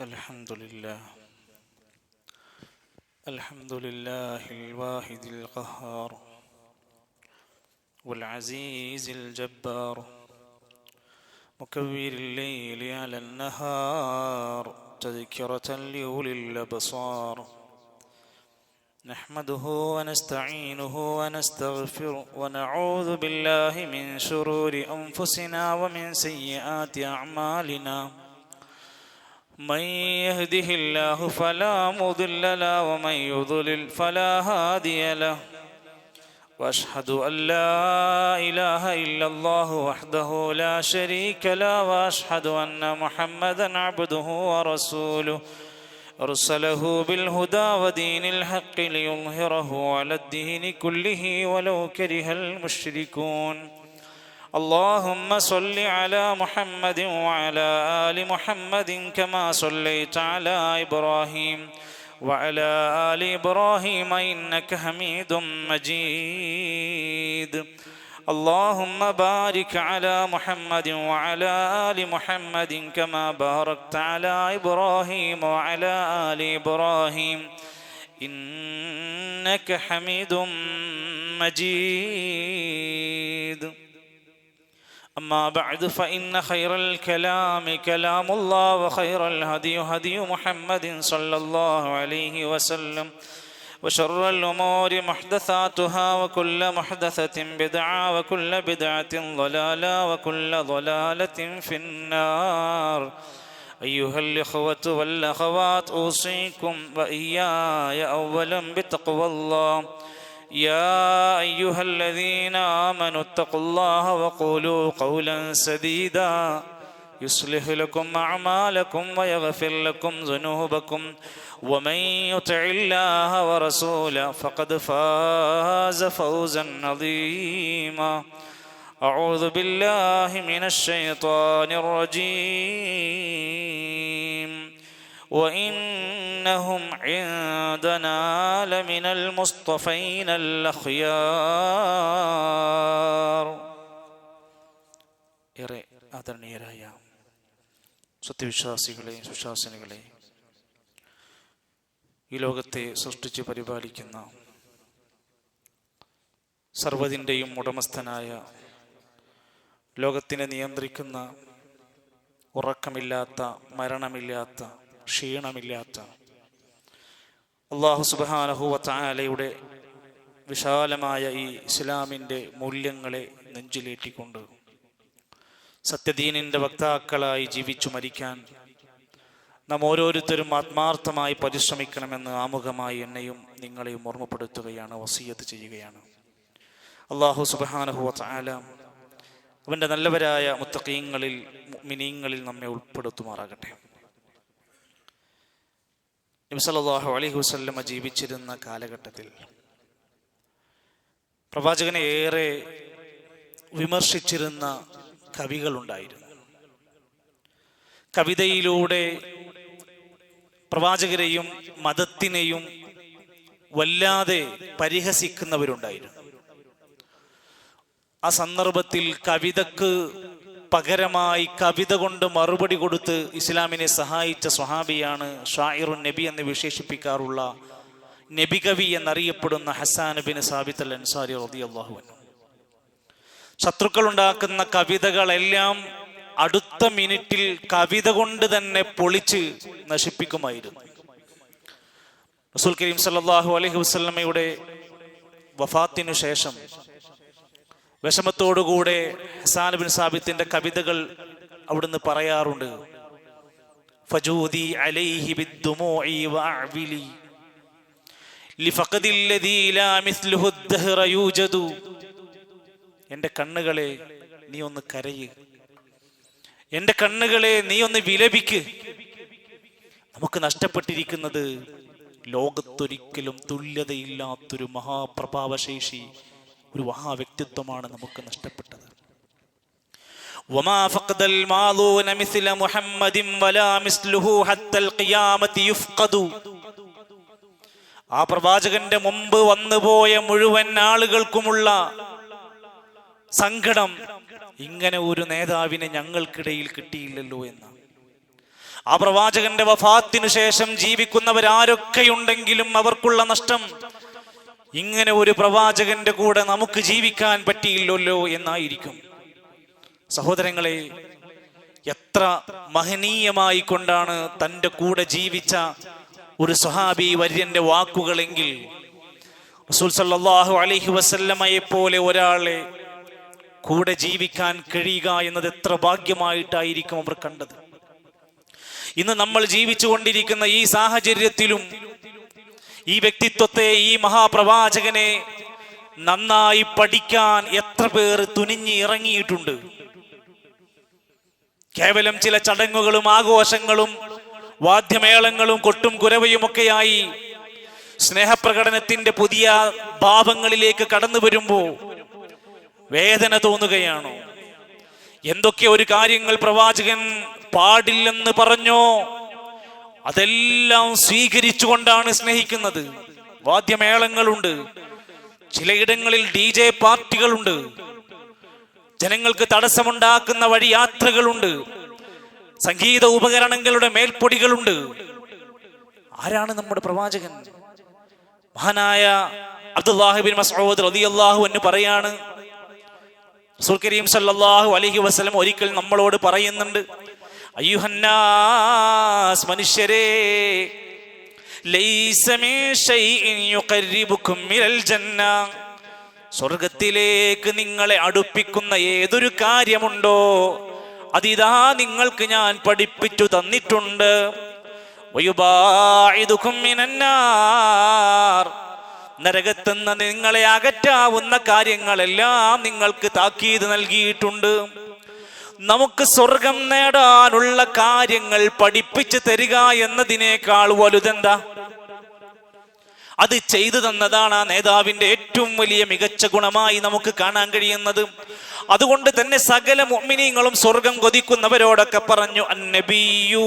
الحمد لله الحمد لله الواحد القهار والعزيز الجبار مكور الليل على النهار تذكرة لأولي الأبصار نحمده ونستعينه ونستغفره ونعوذ بالله من شرور أنفسنا ومن سيئات أعمالنا من يهده الله فلا مضل له ومن يضلل فلا هادي له واشهد ان لا اله الا الله وحده لا شريك له واشهد ان محمدا عبده ورسوله ارسله بالهدى ودين الحق ليظهره على الدين كله ولو كره المشركون اللهم صل على محمد وعلى آل محمد كما صليت على إبراهيم وعلى آل إبراهيم إنك حميد مجيد اللهم بارك على محمد وعلى آل محمد كما باركت على إبراهيم وعلى آل إبراهيم إنك حميد مجيد أما بعد فإن خير الكلام كلام الله وخير الهدي هدي محمد صلى الله عليه وسلم وشر الأمور محدثاتها وكل محدثة بدعة وكل بدعة ضلالة وكل ضلالة في النار أيها الإخوة والأخوات أوصيكم وإياي أولا بتقوى الله يا أيها الذين آمنوا اتقوا الله وقولوا قولا سديدا يصلح لكم أعمالكم ويغفر لكم ذنوبكم ومن يطع الله ورسوله فقد فاز فوزا عظيما أعوذ بالله من الشيطان الرجيم وإنهم عندنا لمن المصطفين الأخيار ഏറെ ആദരണീയരായ സത്യവിശ്വാസികളെ സുശാസനികളെ, ഈ ലോകത്തെ സൃഷ്ടിച്ച് പരിപാലിക്കുന്ന സർവ്വതിൻ്റെയും ഉടമസ്ഥനായ, ലോകത്തിനെ നിയന്ത്രിക്കുന്ന, ഉറക്കമില്ലാത്ത, മരണമില്ലാത്ത, ക്ഷീണമില്ലാത്ത അല്ലാഹു സുബ്ഹാനഹു വ തആലയുടെ വിശാലമായ ഈ ഇസ്ലാമിൻ്റെ മൂല്യങ്ങളെ നെഞ്ചിലേറ്റിക്കൊണ്ട് സത്യദീനിൻ്റെ വക്താക്കളായി ജീവിച്ചു മരിക്കാൻ നാം ഓരോരുത്തരും ആത്മാർത്ഥമായി പരിശ്രമിക്കണമെന്ന് ആമുഖമായി എന്നെയും നിങ്ങളെയും ഓർമ്മപ്പെടുത്തുകയാണ്, വസിയ്യത്ത് ചെയ്യുകയാണ്. അല്ലാഹു സുബ്ഹാനഹു വ തആല അവൻ്റെ നല്ലവരായ മുത്തഖീങ്ങളിൽ, മുഅ്മിനീങ്ങളിൽ നമ്മെ ഉൾപ്പെടുത്തുമാറാകട്ടെ. നബി സല്ലല്ലാഹു അലൈഹി വസല്ലമ ജീവിച്ചിരുന്ന കാലഘട്ടത്തിൽ പ്രവാചകനെ ഏറെ വിമർശിച്ചിരുന്ന കവികളുണ്ടായിരുന്നു. കവിതയിലൂടെ പ്രവാചകരെയും മതത്തിനെയും വല്ലാതെ പരിഹസിക്കുന്നവരുണ്ടായിരുന്നു. ആ സന്ദർഭത്തിൽ കവിതക്ക് പകരമായി കവിത കൊണ്ട് മറുപടി കൊടുത്ത് ഇസ്ലാമിനെ സഹായിച്ച സ്വഹാബിയാണ് ഷാഇറുൻ നബി എന്ന് വിശേഷിപ്പിക്കാറുള്ള നബി കവി എന്നറിയപ്പെടുന്ന ഹസ്സാൻ ബിൻ സാബിത്ത് അൽ അൻസാരി റളിയല്ലാഹു അൻഹു. ശത്രുക്കൾ ഉണ്ടാക്കുന്ന കവിതകളെല്ലാം അടുത്ത മിനിറ്റിൽ കവിത കൊണ്ട് തന്നെ പൊളിച്ച് നശിപ്പിക്കുമായിരുന്നു. റസൂൽ കരീം സല്ലല്ലാഹു അലൈഹി വസല്ലമയുടെ വഫാത്തിനു ശേഷം വിഷമത്തോടുകൂടെ ഹസ്സാൻ ബിൻ സാബിത്തിന്റെ കവിതകൾ അവിടുന്ന് പറയാറുണ്ട്. ഫജൂദി അലൈഹി ബിദ്ദുമൂഇ വഅഅ്വിലി ലിഫഖദില്ലദീ ലാ മിസ്ലുഹു അദ്ദഹ്റ യൂജദു. എൻ്റെ കണ്ണുകളെ നീ ഒന്ന് കരയ്, എൻ്റെ കണ്ണുകളെ നീ ഒന്ന് വിലപിക്ക്. നമുക്ക് നഷ്ടപ്പെട്ടിരിക്കുന്നത് ലോകത്തൊരിക്കലും തുല്യതയില്ലാത്തൊരു മഹാപ്രഭാവശേഷി, ഒരു മഹാവ്യക്തിത്വമാണ് നമുക്ക് നഷ്ടപ്പെട്ടത്. വമാ ഫഖദൽ മാലൂന മിസ്ല മുഹമ്മദിൻ വലാ മിസ്ലുഹു ഹത്തൽ ഖിയാമത്തി യുഫ്ഖദു. ആ പ്രവാചകന്റെ മുമ്പ് വന്നുപോയ മുഴുവൻ ആളുകൾക്കുമുള്ള സങ്കടം, ഇങ്ങനെ ഒരു നേതാവിനെ ഞങ്ങൾക്കിടയിൽ കിട്ടിയില്ലല്ലോ എന്ന്. ആ പ്രവാചകന്റെ വഫാത്തിനു ശേഷം ജീവിക്കുന്നവരാരൊക്കെയുണ്ടെങ്കിലും അവർക്കുള്ള നഷ്ടം, ഇങ്ങനെ ഒരു പ്രവാചകന്റെ കൂടെ നമുക്ക് ജീവിക്കാൻ പറ്റിയില്ലല്ലോ എന്നായിരിക്കും. സഹോദരങ്ങളെ, എത്ര മഹനീയമായി കൊണ്ടാണ് തൻ്റെ കൂടെ ജീവിച്ച ഒരു സ്വഹാബി വര്യന്റെ വാക്കുകളെങ്കിൽ, റസൂൽ സല്ലല്ലാഹു അലൈഹി വസല്ലമയെ പോലെ ഒരാളെ കൂടെ ജീവിക്കാൻ കഴിയുക എന്നത് എത്ര ഭാഗ്യമായിട്ടായിരിക്കും അവർ കണ്ടത്. ഇന്ന് നമ്മൾ ജീവിച്ചു കൊണ്ടിരിക്കുന്ന ഈ സാഹചര്യത്തിലും ഈ വ്യക്തിത്വത്തെ, ഈ മഹാപ്രവാചകനെ നന്നായി പഠിക്കാൻ എത്ര പേർ തുനിഞ്ഞ് ഇറങ്ങിയിട്ടുണ്ട്. കേവലം ചില ചടങ്ങുകളും ആഘോഷങ്ങളും വാദ്യമേളങ്ങളും കൊട്ടും കുരവയുമൊക്കെയായി സ്നേഹപ്രകടനത്തിന്റെ പുതിയ ഭാവങ്ങളിലേക്ക് കടന്നു വരുമ്പോൾ വേദന തോന്നുകയാണോ? എന്തൊക്കെ ഒരു കാര്യങ്ങൾ പ്രവാചകൻ പാടില്ലെന്ന് പറഞ്ഞോ അതെല്ലാം സ്വീകരിച്ചുകൊണ്ടാണ് സ്നേഹിക്കുന്നത്. വാദ്യമേളങ്ങളുണ്ട്, ചിലയിടങ്ങളിൽ DJ പാർട്ടികളുണ്ട്, ജനങ്ങൾക്ക് തടസ്സമുണ്ടാക്കുന്ന വഴിയാത്രകളുണ്ട്, സംഗീത ഉപകരണങ്ങളുടെ മേൽപ്പൊടികളുണ്ട്. ആരാണ് നമ്മുടെ പ്രവാചകൻ? മഹാനായ അബ്ദുല്ലാഹി ബിൻ മസ്ഊദ് റളിയല്ലാഹു അൻഹു പറയാണ്, റസൂൽ കരീം സല്ലല്ലാഹു അലൈഹി വസല്ലം ഒരിക്കൽ നമ്മളോട് പറയുന്നുണ്ട്, അയ്യുഹന്നാസ്, മനുഷ്യരേ, ലൈസ മിൻ ശൈഇൻ യുഖർരിബുകും മിനൽ ജന്ന, സ്വർഗത്തിലേക്ക് നിങ്ങളെ അടുപ്പിക്കുന്ന ഏതൊരു കാര്യമുണ്ടോ അതിതാ നിങ്ങൾക്ക് ഞാൻ പഠിപ്പിച്ചു തന്നിട്ടുണ്ട്. വയുബാഇദുകും മിനന്നാർ, നരകത്തുനിന്ന് നിങ്ങളെ അകറ്റാവുന്ന കാര്യങ്ങളെല്ലാം നിങ്ങൾക്ക് താക്കീത് നൽകിയിട്ടുണ്ട്. നമുക്ക് സ്വർഗം നേടാനുള്ള കാര്യങ്ങൾ പഠിപ്പിച്ചു തരിക എന്നതിനേക്കാൾ വലുതെന്താ? അത് ചെയ്തു തന്നതാണ് ആ നേതാവിന്റെ ഏറ്റവും വലിയ മികച്ച ഗുണമായി നമുക്ക് കാണാൻ കഴിയുന്നത്. അതുകൊണ്ട് തന്നെ സകല മുഅ്മിനീങ്ങളും സ്വർഗം കൊതിക്കുന്നവരോടൊക്കെ പറഞ്ഞു, അന്നബിയു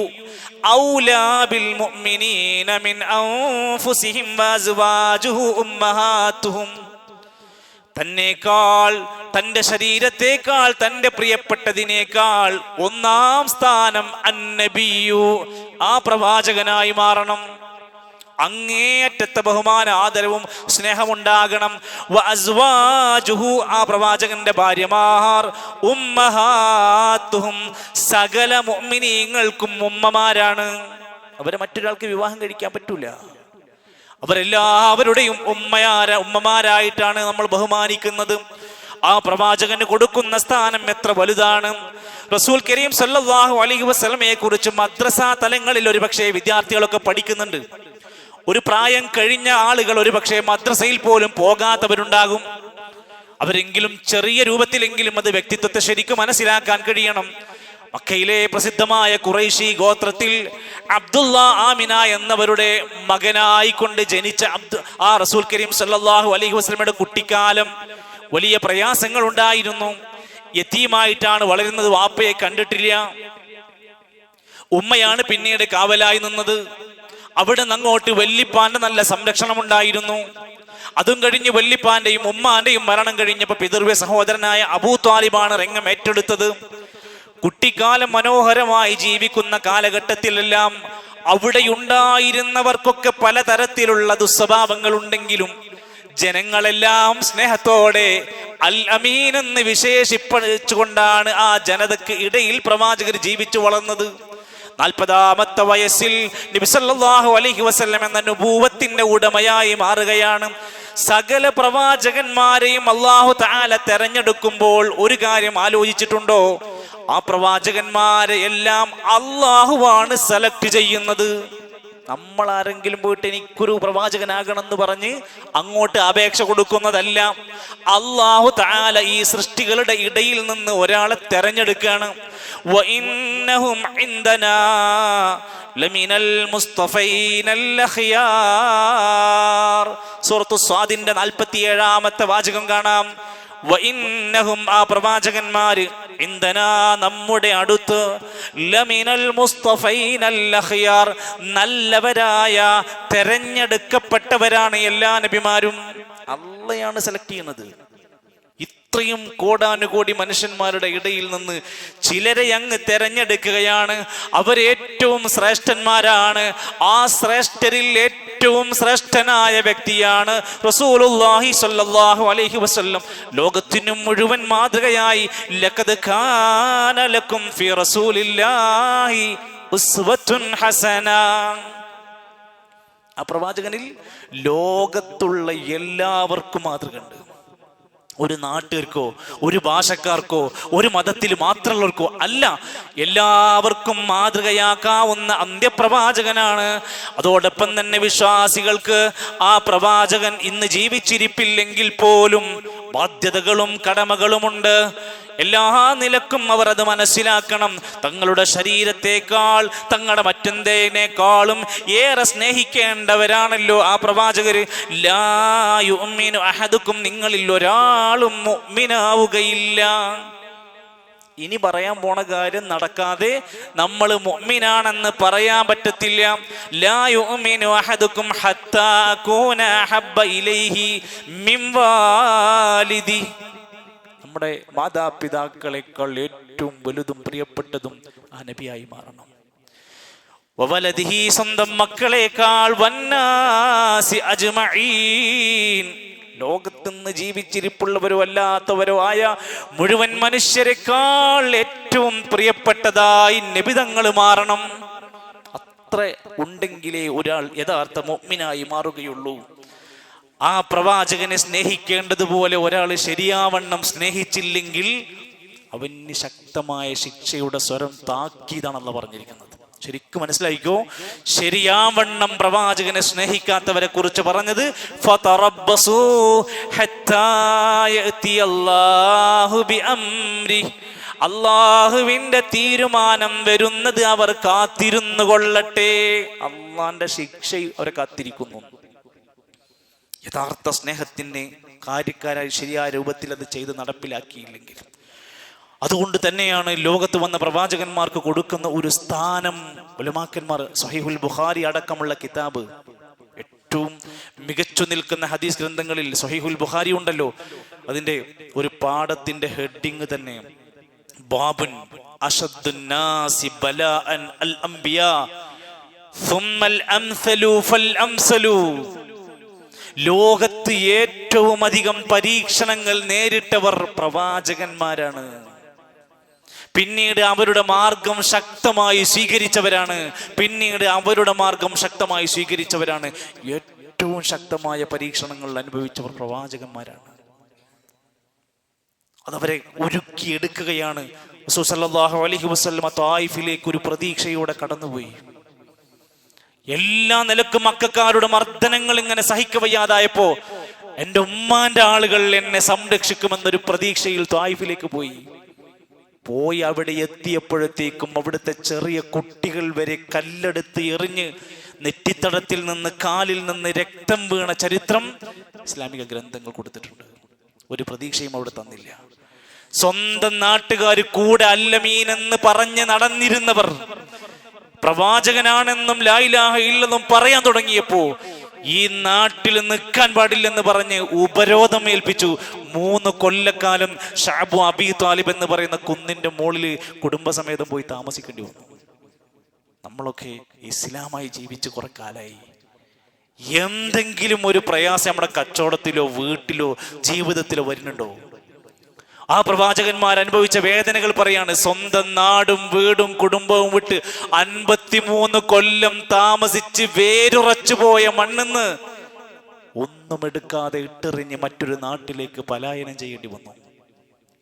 ഔലാ ബിൽ മുഅ്മിനീന മിൻ അൻഫുസിഹിം വഅസ്വാജുഹു ഉമ്മഹാതുഹും, തന്നേക്കാൾ, തന്റെ ശരീരത്തേക്കാൾ, തന്റെ പ്രിയപ്പെട്ടതിനേക്കാൾ ഒന്നാം സ്ഥാനം അന്നബിയു, ആ പ്രവാചകനായി മാറണം. അങ്ങേയറ്റത്തെ ബഹുമാന, ആദരവും സ്നേഹമുണ്ടാകണം. വഅസ്വാജുഹു, ആ പ്രവാചകന്റെ ഭാര്യമാർ, ഉമ്മഹാത്തുഹും, സകല മുഅ്മിനീങ്ങൾക്കും ഉമ്മമാരാണ്. അവരെ മറ്റൊരാൾക്ക് വിവാഹം കഴിക്കാൻ പറ്റൂല. അവരെല്ലാവരുടെയും ഉമ്മമാരായിട്ടാണ് നമ്മൾ ബഹുമാനിക്കുന്നത്. ആ പ്രവാചകന് കൊടുക്കുന്ന സ്ഥാനം എത്ര വലുതാണ്. റസൂൽ കരീം സല്ലല്ലാഹു അലൈഹി വസല്ലമയെ കുറിച്ച് മദ്രസ തലങ്ങളിൽ ഒരുപക്ഷെ വിദ്യാർത്ഥികളൊക്കെ പഠിക്കുന്നുണ്ട്. ഒരു പ്രായം കഴിഞ്ഞ ആളുകൾ ഒരുപക്ഷെ മദ്രസയിൽ പോലും പോകാത്തവരുണ്ടാകും. അവരെങ്കിലും ചെറിയ രൂപത്തിലെങ്കിലും അത് വ്യക്തിത്വത്തെ ശരിക്കും മനസ്സിലാക്കാൻ കഴിയണം. മക്കയിലെ പ്രസിദ്ധമായ ഖുറൈശി ഗോത്രത്തിൽ അബ്ദുള്ള ആമിന എന്നവരുടെ മകനായിക്കൊണ്ട് ജനിച്ച ആ റസൂൽ കരീം സല്ലല്ലാഹു അലൈഹി വസല്ലമയുടെ കുട്ടിക്കാലം വലിയ പ്രയാസങ്ങൾ ഉണ്ടായിരുന്നു. യതീമായിട്ടാണ് വളരുന്നത്, വാപ്പയെ കണ്ടിട്ടില്ല. ഉമ്മയാണ് പിന്നീട് കാവലായി നിന്നത്. അവിടെ നിന്ന് അങ്ങോട്ട് വല്ലിപ്പാന്റെ നല്ല സംരക്ഷണം ഉണ്ടായിരുന്നു. അതും കഴിഞ്ഞ് വല്ലിപ്പാന്റെയും ഉമ്മാന്റെയും മരണം കഴിഞ്ഞപ്പോൾ പിതൃവ്യ സഹോദരനായ അബൂ ത്വാലിബാണ് രംഗം ഏറ്റെടുത്തത്. കുട്ടിക്കാലം മനോഹരമായി ജീവിക്കുന്ന കാലഘട്ടത്തിലെല്ലാം അവിടെയുണ്ടായിരുന്നവർക്കൊക്കെ പലതരത്തിലുള്ള ദുസ്വഭാവങ്ങൾ ഉണ്ടെങ്കിലും ജനങ്ങളെല്ലാം സ്നേഹത്തോടെ അൽ അമീൻ എന്ന് വിശേഷിപ്പിച്ചുകൊണ്ടാണ് ആ ജനതയ്ക്ക് ഇടയിൽ പ്രവാചകർ ജീവിച്ചു വളർന്നത്. 40-ാമത്തെ വയസ്സിൽ നബി സല്ലല്ലാഹു അലൈഹി വസല്ലം എന്ന നുബൂവത്തിന്റെ ഉടമയായി മാറുകയാണ്. സകല പ്രവാചകന്മാരെയും അല്ലാഹു തആല തെരഞ്ഞെടുക്കുമ്പോൾ ഒരു കാര്യം ആലോചിച്ചിട്ടുണ്ടോ? ആ പ്രവാചകന്മാരെ എല്ലാം അല്ലാഹുവാണ് സെലക്ട് ചെയ്യുന്നത്. നമ്മൾ ആരെങ്കിലും പോയിട്ട് എനിക്കൊരു പ്രവാചകനാകണമെന്ന് പറഞ്ഞ് അങ്ങോട്ട് അപേക്ഷ കൊടുക്കുന്നതല്ല. അല്ലാഹു തആല ഈ സൃഷ്ടികളുടെ ഇടയിൽ നിന്ന് ഒരാളെ തെരഞ്ഞെടുക്കുകയാണ്. വഇന്നഹും ഇൻദനാ ലമിനൽ മുസ്തഫൈനൽ അഖ്യാർ. സൂറത്തു സ്വാദിന്റെ 47-ാമത്തെ വാചകം കാണാം. വഇന്നഹും, ആ പ്രവാചകന്മാര്, ഇൻദനാ, നമ്മുടെ അടുത്ത്, ലമിനൽ മുസ്തഫൈനൽ അഖ്യാർ, നല്ലവരായ തെരഞ്ഞെടുക്കപ്പെട്ടവരാണ് എല്ലാ നബിമാരും. അള്ളയാണ് സെലക്ട് ചെയ്യുന്നത്. ഇത്രയും കോടാനുകോടി മനുഷ്യന്മാരുടെ ഇടയിൽ നിന്ന് ചിലരെ അങ്ങ് തെരഞ്ഞെടുക്കുകയാണ്. അവരേറ്റവും ശ്രേഷ്ഠന്മാരാണ്. ആ ശ്രേഷ്ഠരിൽ ഏറ്റവും ശ്രേഷ്ഠനായ വ്യക്തിയാണ് റസൂലുള്ളാഹി സ്വല്ലല്ലാഹു അലൈഹി വസല്ലം. ലോകത്തിനു മുഴുവൻ മാതൃകയായി ലഖദ് കാന ലക്കും ഫീ റസൂലില്ലാഹി ഉസ്വത്തുൻ ഹസന. ആ പ്രവാചകനിൽ ലോകത്തുള്ള എല്ലാവർക്കും മാതൃകയുണ്ട്. ഒരു നാട്ടുകാർക്കോ ഒരു ഭാഷക്കാർക്കോ ഒരു മതത്തിൽ മാത്രമുള്ളവർക്കോ അല്ല, എല്ലാവർക്കും മാതൃകയാക്കാവുന്ന അന്ത്യപ്രവാചകനാണ്. അതോടൊപ്പം തന്നെ വിശ്വാസികൾക്ക് ആ പ്രവാചകൻ ഇന്ന് ജീവിച്ചിരിപ്പില്ലെങ്കിൽ പോലും ബാധ്യതകളും കടമകളുമുണ്ട്. എല്ലാ നിലക്കും അവർ അത് മനസ്സിലാക്കണം. തങ്ങളുടെ ശരീരത്തെക്കാൾ തങ്ങളുടെ മറ്റെന്തേനേക്കാളും ഏറെ സ്നേഹിക്കേണ്ടവരാണല്ലോ ആ പ്രവാചകര്. ലാ യുഅ്മിനു അഹദുക്കും, നിങ്ങളിൽ ഒരാളും മുഅ്മിനാവുകയില്ല. ഇനി പറയാൻ പോണ കാര്യം നടക്കാതെ നമ്മൾ മുഅ്മിനാണെന്ന് പറയാൻ പറ്റത്തില്ല. ലാ യുഅ്മിനു അഹദുക്കും ഹത്താ അകൂന അഹബ്ബ ഇലൈഹി മിൻ വാലിദി, നമ്മുടെ മാതാപിതാക്കളെക്കാൾ ഏറ്റവും വലുതും പ്രിയപ്പെട്ടതും ആ നബിയായി മാറണം. വവലദിഹി, സ്വന്തം മക്കളെക്കാൾ, വന്നാസി അജ്മഈൻ, ലോകത്തുനിന്ന് ജീവിച്ചിരിപ്പുള്ളവരോ അല്ലാത്തവരോ ആയ മുഴുവൻ മനുഷ്യരെക്കാൾ ഏറ്റവും പ്രിയപ്പെട്ടതായി നബിതങ്ങൾ മാറണം. അത്ര ഉണ്ടെങ്കിലേ ഒരാൾ യഥാർത്ഥ മുഅ്മിനായി മാറുകയുള്ളൂ. ആ പ്രവാചകനെ സ്നേഹിക്കേണ്ടതുപോലെ ഒരാൾ ശരിയാവണ്ണം സ്നേഹിച്ചില്ലെങ്കിൽ അവന് ശക്തമായ ശിക്ഷയുടെ സ്വരം താക്കീതാണെന്ന് പറഞ്ഞിരിക്കുന്നത്. ശരിക്കും മനസ്സിലായിക്കോ. ശരിയാവണ്ണം പ്രവാചകനെ സ്നേഹിക്കാത്തവരെ കുറിച്ച് പറഞ്ഞത് ഫതറബ്ബസൂ ഹത്താ യഅതിയല്ലാഹു ബിഅംരി, അള്ളാഹുവിന്റെ തീരുമാനം വരുന്നത് അവർ കാത്തിരുന്നു കൊള്ളട്ടെ. അള്ളാന്റെ ശിക്ഷ അവരെ കാത്തിരിക്കുന്നു. യഥാർത്ഥ സ്നേഹത്തിന്റെ കാര്യക്കാരായി ശരിയായ രൂപത്തിൽ അത് ചെയ്ത് നടപ്പിലാക്കിയില്ലെങ്കിൽ. അതുകൊണ്ട് തന്നെയാണ് ലോകത്ത് വന്ന പ്രവാചകന്മാർക്ക് കൊടുക്കുന്ന ഒരു സ്ഥാനം. ഉലമാക്കന്മാർ സ്വഹീഹുൽ ബുഖാരി അടക്കമുള്ള കിതാബ്, ഏറ്റവും മികച്ചു നിൽക്കുന്ന ഹദീസ് ഗ്രന്ഥങ്ങളിൽ സ്വഹീഹുൽ ബുഖാരി ഉണ്ടല്ലോ, അതിന്റെ ഒരു പാഠത്തിന്റെ ഹെഡിങ് തന്നെ ബാബുൻ അശദ്ദുന്നാസി ബലാഅൻ അൽ അംബിയാ സുമ്മൽ അംസലു ഫൽ അംസലു. ലോകത്ത് ഏറ്റവും അധികം പരീക്ഷണങ്ങൾ നേരിട്ടവർ പ്രവാചകന്മാരാണ്. പിന്നീട് അവരുടെ മാർഗം ശക്തമായി സ്വീകരിച്ചവരാണ്. ഏറ്റവും ശക്തമായ പരീക്ഷണങ്ങൾ അനുഭവിച്ചവർ പ്രവാചകന്മാരാണ്. അതവരെ ഒരുക്കിയെടുക്കുകയാണ്. റസൂൽ സല്ലല്ലാഹു അലൈഹി വസല്ലം തായിഫിലേക്ക് ഒരു പ്രതീക്ഷയോടെ കടന്നുപോയി. എല്ലാ നിലക്കും മക്കക്കാരുടെ മർദ്ദനങ്ങൾ ഇങ്ങനെ സഹിക്കവയ്യാതായപ്പോ എൻ്റെ ഉമ്മാന്റെ ആളുകൾ എന്നെ സംരക്ഷിക്കുമെന്നൊരു പ്രതീക്ഷയിൽ തായിഫിലേക്ക് പോയി. അവിടെ എത്തിയപ്പോഴത്തേക്കും അവിടുത്തെ ചെറിയ കുട്ടികൾ വരെ കല്ലെടുത്ത് എറിഞ്ഞ് നെറ്റിത്തടത്തിൽ നിന്ന് കാലിൽ നിന്ന് രക്തം വീണ ചരിത്രം ഇസ്ലാമിക ഗ്രന്ഥങ്ങൾ കൊടുത്തിട്ടുണ്ട്. ഒരു പ്രതീക്ഷയും അവിടെ തന്നില്ല. സ്വന്തം നാട്ടുകാർ കൂടെ അല്ലമീനെന്ന് പറഞ്ഞ് നടന്നിരുന്നവർ പ്രവാചകനാണെന്നും ലാ ഇലാഹ ഇല്ലെന്നും പറയാൻ തുടങ്ങിയപ്പോ ഈ നാട്ടിൽ നിൽക്കാൻ പാടില്ലെന്ന് പറഞ്ഞ് ഉപരോധം ഏൽപ്പിച്ചു. 3 കൊല്ലക്കാലം ഷഅബു അബി താലിബ് എന്ന് പറയുന്ന കുന്നിന്റെ മുകളിൽ കുടുംബസമേതം പോയി താമസിക്കേണ്ടി വന്നു. നമ്മളൊക്കെ ഇസ്ലാമായി ജീവിച്ച് കുറെ കാലായി. എന്തെങ്കിലും ഒരു പ്രയാസം നമ്മുടെ കച്ചവടത്തിലോ വീട്ടിലോ ജീവിതത്തിലോ വരുന്നുണ്ടോ? ആ പ്രവാചകന്മാർ അനുഭവിച്ച വേദനകൾ പറയാണ്. സ്വന്തം നാടും വീടും കുടുംബവും വിട്ട് 53 കൊല്ലം താമസിച്ച് വേരുറച്ചു പോയ മണ്ണെന്ന് ഒന്നും എടുക്കാതെ ഇട്ടെറിഞ്ഞ് മറ്റൊരു നാട്ടിലേക്ക് പലായനം ചെയ്യേണ്ടി വന്നു.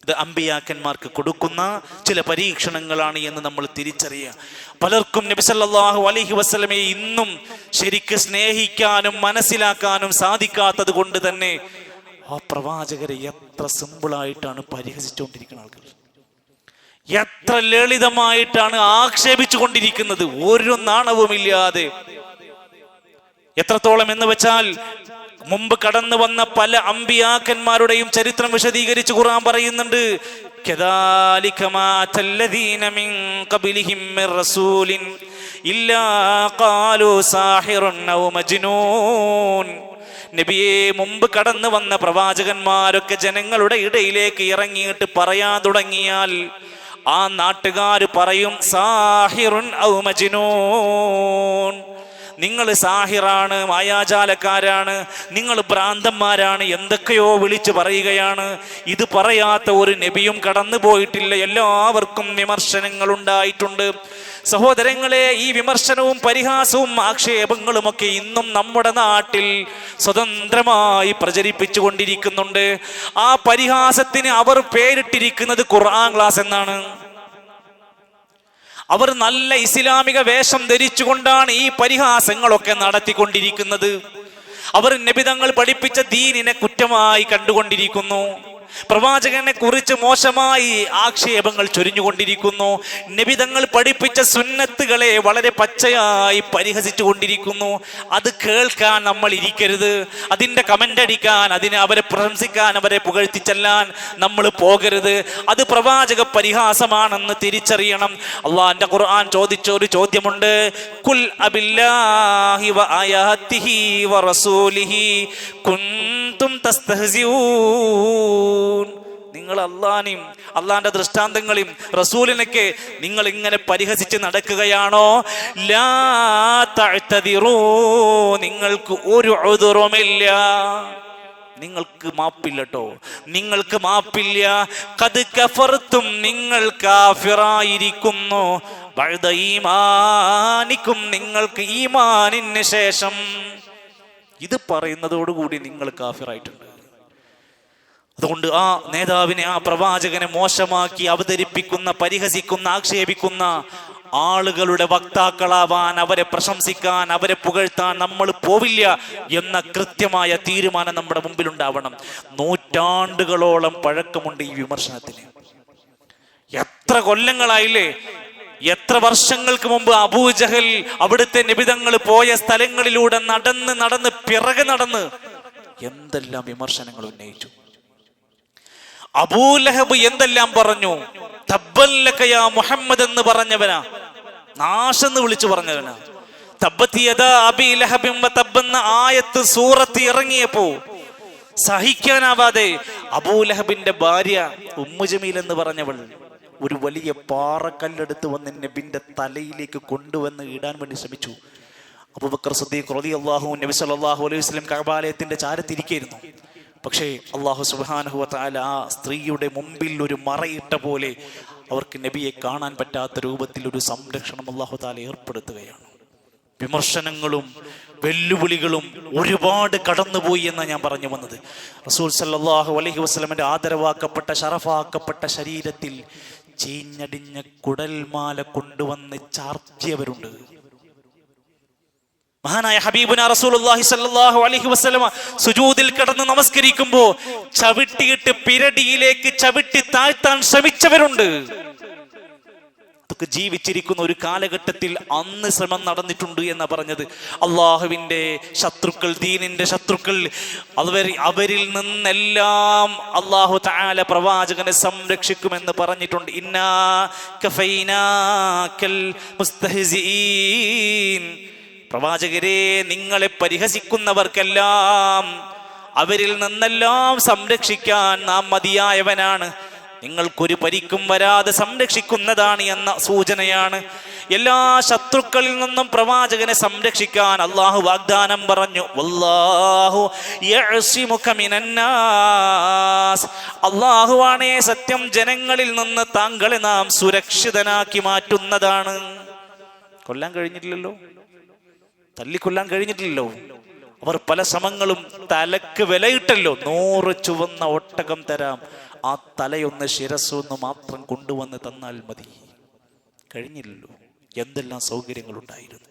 ഇത് അമ്പിയാക്കന്മാർക്ക് കൊടുക്കുന്ന ചില പരീക്ഷണങ്ങളാണ് എന്ന് നമ്മൾ തിരിച്ചറിയുക. പലർക്കും നബി സല്ലല്ലാഹു അലൈഹി വസല്ലമയെ ഇന്നും ശരിക്ക് സ്നേഹിക്കാനും മനസ്സിലാക്കാനും സാധിക്കാത്തത് കൊണ്ട് തന്നെ ആ പ്രവാചകരെ എത്ര സിമ്പിളായിട്ടാണ് പരിഹസിച്ചുകൊണ്ടിരിക്കുന്ന ആൾക്കാർ, എത്ര ലളിതമായിട്ടാണ് ആക്ഷേപിച്ചു കൊണ്ടിരിക്കുന്നത്, ഒരു നാണവുമില്ലാതെ. എത്രത്തോളം എന്ന് വെച്ചാൽ മുമ്പ് കടന്നു വന്ന പല അമ്പിയാക്കന്മാരുടെയും ചരിത്രം വിശദീകരിച്ച് ഖുർആൻ പറയുന്നുണ്ട്. കദാലിക മാ തല്ലദീന മിൻ ഖബ്ലിഹിം മിർ റസൂലിൻ ഇല്ലാ ഖാലൂ സാഹിറുൻ ഔ മജ്നൂൻ. നബിയെ, മുമ്പ് കടന്നു വന്ന പ്രവാചകന്മാരൊക്കെ ജനങ്ങളുടെ ഇടയിലേക്ക് ഇറങ്ങിയിട്ട് പറയാൻ തുടങ്ങിയാൽ ആ നാട്ടുകാർ പറയും സാഹിറുൻ ഔ മജ്നൂൻ, നിങ്ങൾ സാഹിറാണ്, മായാജാലക്കാരാണ്, നിങ്ങൾ ഭ്രാന്തന്മാരാണ്, എന്തൊക്കെയോ വിളിച്ചു പറയുകയാണ്. ഇത് പറയാത്ത ഒരു നബിയും കടന്നു പോയിട്ടില്ല. എല്ലാവർക്കും വിമർശനങ്ങൾ ഉണ്ടായിട്ടുണ്ട്. സഹോദരങ്ങളെ, ഈ വിമർശനവും പരിഹാസവും ആക്ഷേപങ്ങളുമൊക്കെ ഇന്നും നമ്മുടെ നാട്ടിൽ സ്വതന്ത്രമായി പ്രചരിപ്പിച്ചു കൊണ്ടിരിക്കുന്നുണ്ട്. ആ പരിഹാസത്തിന് അവർ പേരിട്ടിരിക്കുന്നത് ഖുർആൻ ക്ലാസ് എന്നാണ്. അവർ നല്ല ഇസ്ലാമിക വേഷം ധരിച്ചുകൊണ്ടാണ് ഈ പരിഹാസങ്ങളൊക്കെ നടത്തിക്കൊണ്ടിരിക്കുന്നത്. അവർ നബി തങ്ങൾ പഠിപ്പിച്ച ദീനിനെ കുറ്റമായി കണ്ടുകൊണ്ടിരിക്കുന്നു. പ്രവാചകനെ കുറിച്ച് മോശമായി ആക്ഷേപങ്ങൾ ചൊരിഞ്ഞുകൊണ്ടിരിക്കുന്നു. നബി തങ്ങൾ പഠിപ്പിച്ച സുന്നത്തുകളെ വളരെ പച്ചയായി പരിഹസിച്ചു കൊണ്ടിരിക്കുന്നു. അത് കേൾക്കാൻ നമ്മൾ ഇരിക്കരുത്. അതിൻ്റെ കമന്റ് അടിക്കാൻ, അവരെ പ്രശംസിക്കാൻ, അവരെ പുകഴ്ത്തിച്ചെല്ലാൻ നമ്മൾ പോകരുത്. അത് പ്രവാചക പരിഹാസമാണെന്ന് തിരിച്ചറിയണം. അള്ളാഹുവിന്റെ ഖുർആൻ ചോദിച്ച ഒരു ചോദ്യമുണ്ട്. കുൽ അബില്ലാഹി വ ആയാതിഹി വ റസൂലിഹി കുൻതും തസ്തഹ്സിഊൻ. നിങ്ങൾ അള്ളാഹിനെയും അള്ളാഹിന്റെ ദൃഷ്ടാന്തങ്ങളെയും റസൂലിനൊക്കെ നിങ്ങൾ ഇങ്ങനെ പരിഹസിച്ച് നടക്കുകയാണോ? ലാ തഅ്തദിറൂ, നിങ്ങൾക്ക് ഒരു ഉദ്റുമില്ല, നിങ്ങൾക്ക് മാപ്പില്ല കേട്ടോ, നിങ്ങൾക്ക് മാപ്പില്ല. ഖദ് കഫർതും, നിങ്ങൾ കാഫിറായിരിക്കുന്നു. ബഅദ ഈമാനിക്കും, നിങ്ങൾക്ക് ഈമാനിന് ശേഷം. ഇത് പറയുന്നതോടുകൂടി നിങ്ങൾ കാഫിറായിട്ടുണ്ട്. അതുകൊണ്ട് ആ നേതാവിനെ, ആ പ്രവാചകനെ മോശമാക്കി അവതരിപ്പിക്കുന്ന, പരിഹസിക്കുന്ന, ആക്ഷേപിക്കുന്ന ആളുകളുടെ വക്താക്കളാവാൻ, അവരെ പ്രശംസിക്കാൻ, അവരെ പുകഴ്ത്താൻ നമ്മൾ പോവില്ല എന്ന കൃത്യമായ തീരുമാനം നമ്മുടെ മുമ്പിലുണ്ടാവണം. നൂറ്റാണ്ടുകളോളം പഴക്കമുണ്ട് ഈ വിമർശനത്തിന്. എത്ര കൊല്ലങ്ങളായില്ലേ, എത്ര വർഷങ്ങൾക്ക് മുമ്പ് അബൂജഹൽ അവിടുത്തെ നിബിതങ്ങൾ പോയ സ്ഥലങ്ങളിലൂടെ നടന്ന് പിറകെ നടന്ന് എന്തെല്ലാം വിമർശനങ്ങൾ ഉന്നയിച്ചു. അബൂലഹബ് എന്തെല്ലാം പറഞ്ഞു. തബ്ബൻ ലക യാ മുഹമ്മദ് എന്ന് പറഞ്ഞവനാ, നാശെന്ന് വിളിച്ചു പറഞ്ഞവനാ. തബ്ബത് യദാ അബീ ലഹബിൻ വ തബ്ബ എന്ന ആയത്ത് സൂറത്ത് ഇറങ്ങിയപ്പോ സഹിക്കാനാവാതെ അബൂലഹബിന്റെ ഭാര്യ ഉമ്മു ജമീൽ എന്ന് പറഞ്ഞവൾ ഒരു വലിയ പാറക്കല്ലെടുത്ത് വന്ന് നബിന്റെ തലയിലേക്ക് കൊണ്ടുവന്ന് ഇടാൻ വേണ്ടി ശ്രമിച്ചു. അബൂബക്കർ സിദ്ദീഖ് റളിയല്ലാഹു അൻഹു നബി സല്ലല്ലാഹു അലൈഹി വസല്ലം കഅബാലയത്തിന്റെ ചാരത്തിരിക്കുകയായിരുന്നു. പക്ഷേ അല്ലാഹു സുബ്ഹാനഹു വ തആല ആ സ്ത്രീയുടെ മുമ്പിൽ ഒരു മറയിട്ട പോലെ അവർക്ക് നബിയെ കാണാൻ പറ്റാത്ത രൂപത്തിൽ ഒരു സംരക്ഷണം അല്ലാഹു തആല ഏർപ്പെടുത്തുകയാണ്. വിമർശനങ്ങളും വെല്ലുവിളികളും ഒരുപാട് കടന്നുപോയി എന്നാണ് ഞാൻ പറഞ്ഞു വന്നത്. റസൂൽ സല്ലല്ലാഹു അലൈഹി വസല്ലമയുടെ ആദരവാക്കപ്പെട്ട, ശറഫാക്കപ്പെട്ട ശരീരത്തിൽ ചീഞ്ഞടിഞ്ഞ കുടൽമാല കൊണ്ടുവന്ന് ചാർത്തിയവരുണ്ട്. മഹാനായ ഹബീബുന റസൂലുള്ളാഹി സ്വല്ലല്ലാഹു അലൈഹി വസല്ലമ സുജൂദിൽ കിടന്ന് നമസ്കരിക്കുമ്പോൾ ചവിട്ടിയിട്ട് പിരടിയിലേക്ക് ചവിട്ടി താഴ്ത്താൻ ശ്രമിച്ചവരുണ്ട്. അതൊക്കെ ജീവിച്ചിരിക്കുന്ന ഒരു കാലഘട്ടത്തിൽ അന്ന് ശ്രമം നടന്നിട്ടുണ്ട് എന്നാ പറഞ്ഞത്. അള്ളാഹുവിന്റെ ശത്രുക്കൾ, ദീനിന്റെ ശത്രുക്കൾ, അവരിൽ നിന്നെല്ലാം അള്ളാഹു തആല പ്രവാചകനെ സംരക്ഷിക്കുമെന്ന് പറഞ്ഞിട്ടുണ്ട്. ഇന്നാ കഫൈനാക്കൽ മുസ്തഹ്സിഈൻ, പ്രവാചകരെ നിങ്ങളെ പരിഹസിക്കുന്നവർക്കെല്ലാം അവരിൽ നിന്നെല്ലാം സംരക്ഷിക്കാൻ നാം മതിയായവനാണ്, നിങ്ങൾക്കൊരു പരിക്കും വരാതെ സംരക്ഷിക്കുന്നതാണ് എന്ന സൂചനയാണ്. എല്ലാ ശത്രുക്കളിൽ നിന്നും പ്രവാചകനെ സംരക്ഷിക്കാൻ അള്ളാഹു വാഗ്ദാനം പറഞ്ഞു. വല്ലാഹു യഅ്സിമുക മിനന്നാസ്, അള്ളാഹുവാണേ സത്യം, ജനങ്ങളിൽ നിന്ന് താങ്കളെ നാം സുരക്ഷിതനാക്കി മാറ്റുന്നതാണ്. കൊല്ലാൻ കഴിഞ്ഞിട്ടില്ലല്ലോ, തല്ലിക്കൊല്ലാൻ കഴിഞ്ഞിട്ടില്ലല്ലോ. അവർ പല ശ്രമങ്ങളും തലക്ക് വിലയിട്ടല്ലോ. 100 ചുവന്ന ഒട്ടകം തരാം, ആ തലയൊന്ന് ശിരസ്സൊന്ന് മാത്രം കൊണ്ടുവന്ന് തന്നാൽ മതി. കഴിഞ്ഞില്ലല്ലോ. എന്തെല്ലാം സൗകര്യങ്ങളുണ്ടായിരുന്നു.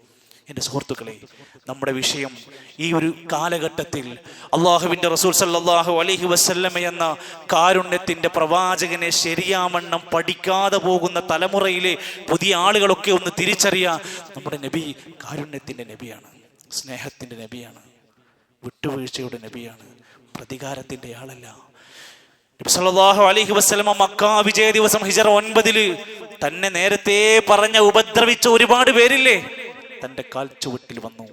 എൻ്റെ സുഹൃത്തുക്കളെ, നമ്മുടെ വിഷയം ഈ ഒരു കാലഘട്ടത്തിൽ അള്ളാഹുവിൻ്റെ റസൂൽ സല്ലല്ലാഹു അലൈഹി വസല്ലമ എന്ന കാരുണ്യത്തിൻ്റെ പ്രവാചകനെ ശരിയാവണ്ണം പഠിക്കാതെ പോകുന്ന തലമുറയിലെ പുതിയ ആളുകളൊക്കെ ഒന്ന് തിരിച്ചറിയാം. നമ്മുടെ നബി കാരുണ്യത്തിൻ്റെ നബിയാണ്, സ്നേഹത്തിൻ്റെ നബിയാണ്, വിട്ടുവീഴ്ചയുടെ നബിയാണ്, പ്രതികാരത്തിൻ്റെ ആളല്ല. നബി സല്ലല്ലാഹു അലൈഹി വസല്ലമ മക്ക വിജയ ദിവസം ഹിജറ 9 തന്നെ നേരത്തെ പറഞ്ഞ ഉപദ്രവിച്ച ഒരുപാട് പേരില്ലേ, തൻ്റെ കാൽ ചുവട്ടിൽ വന്നു.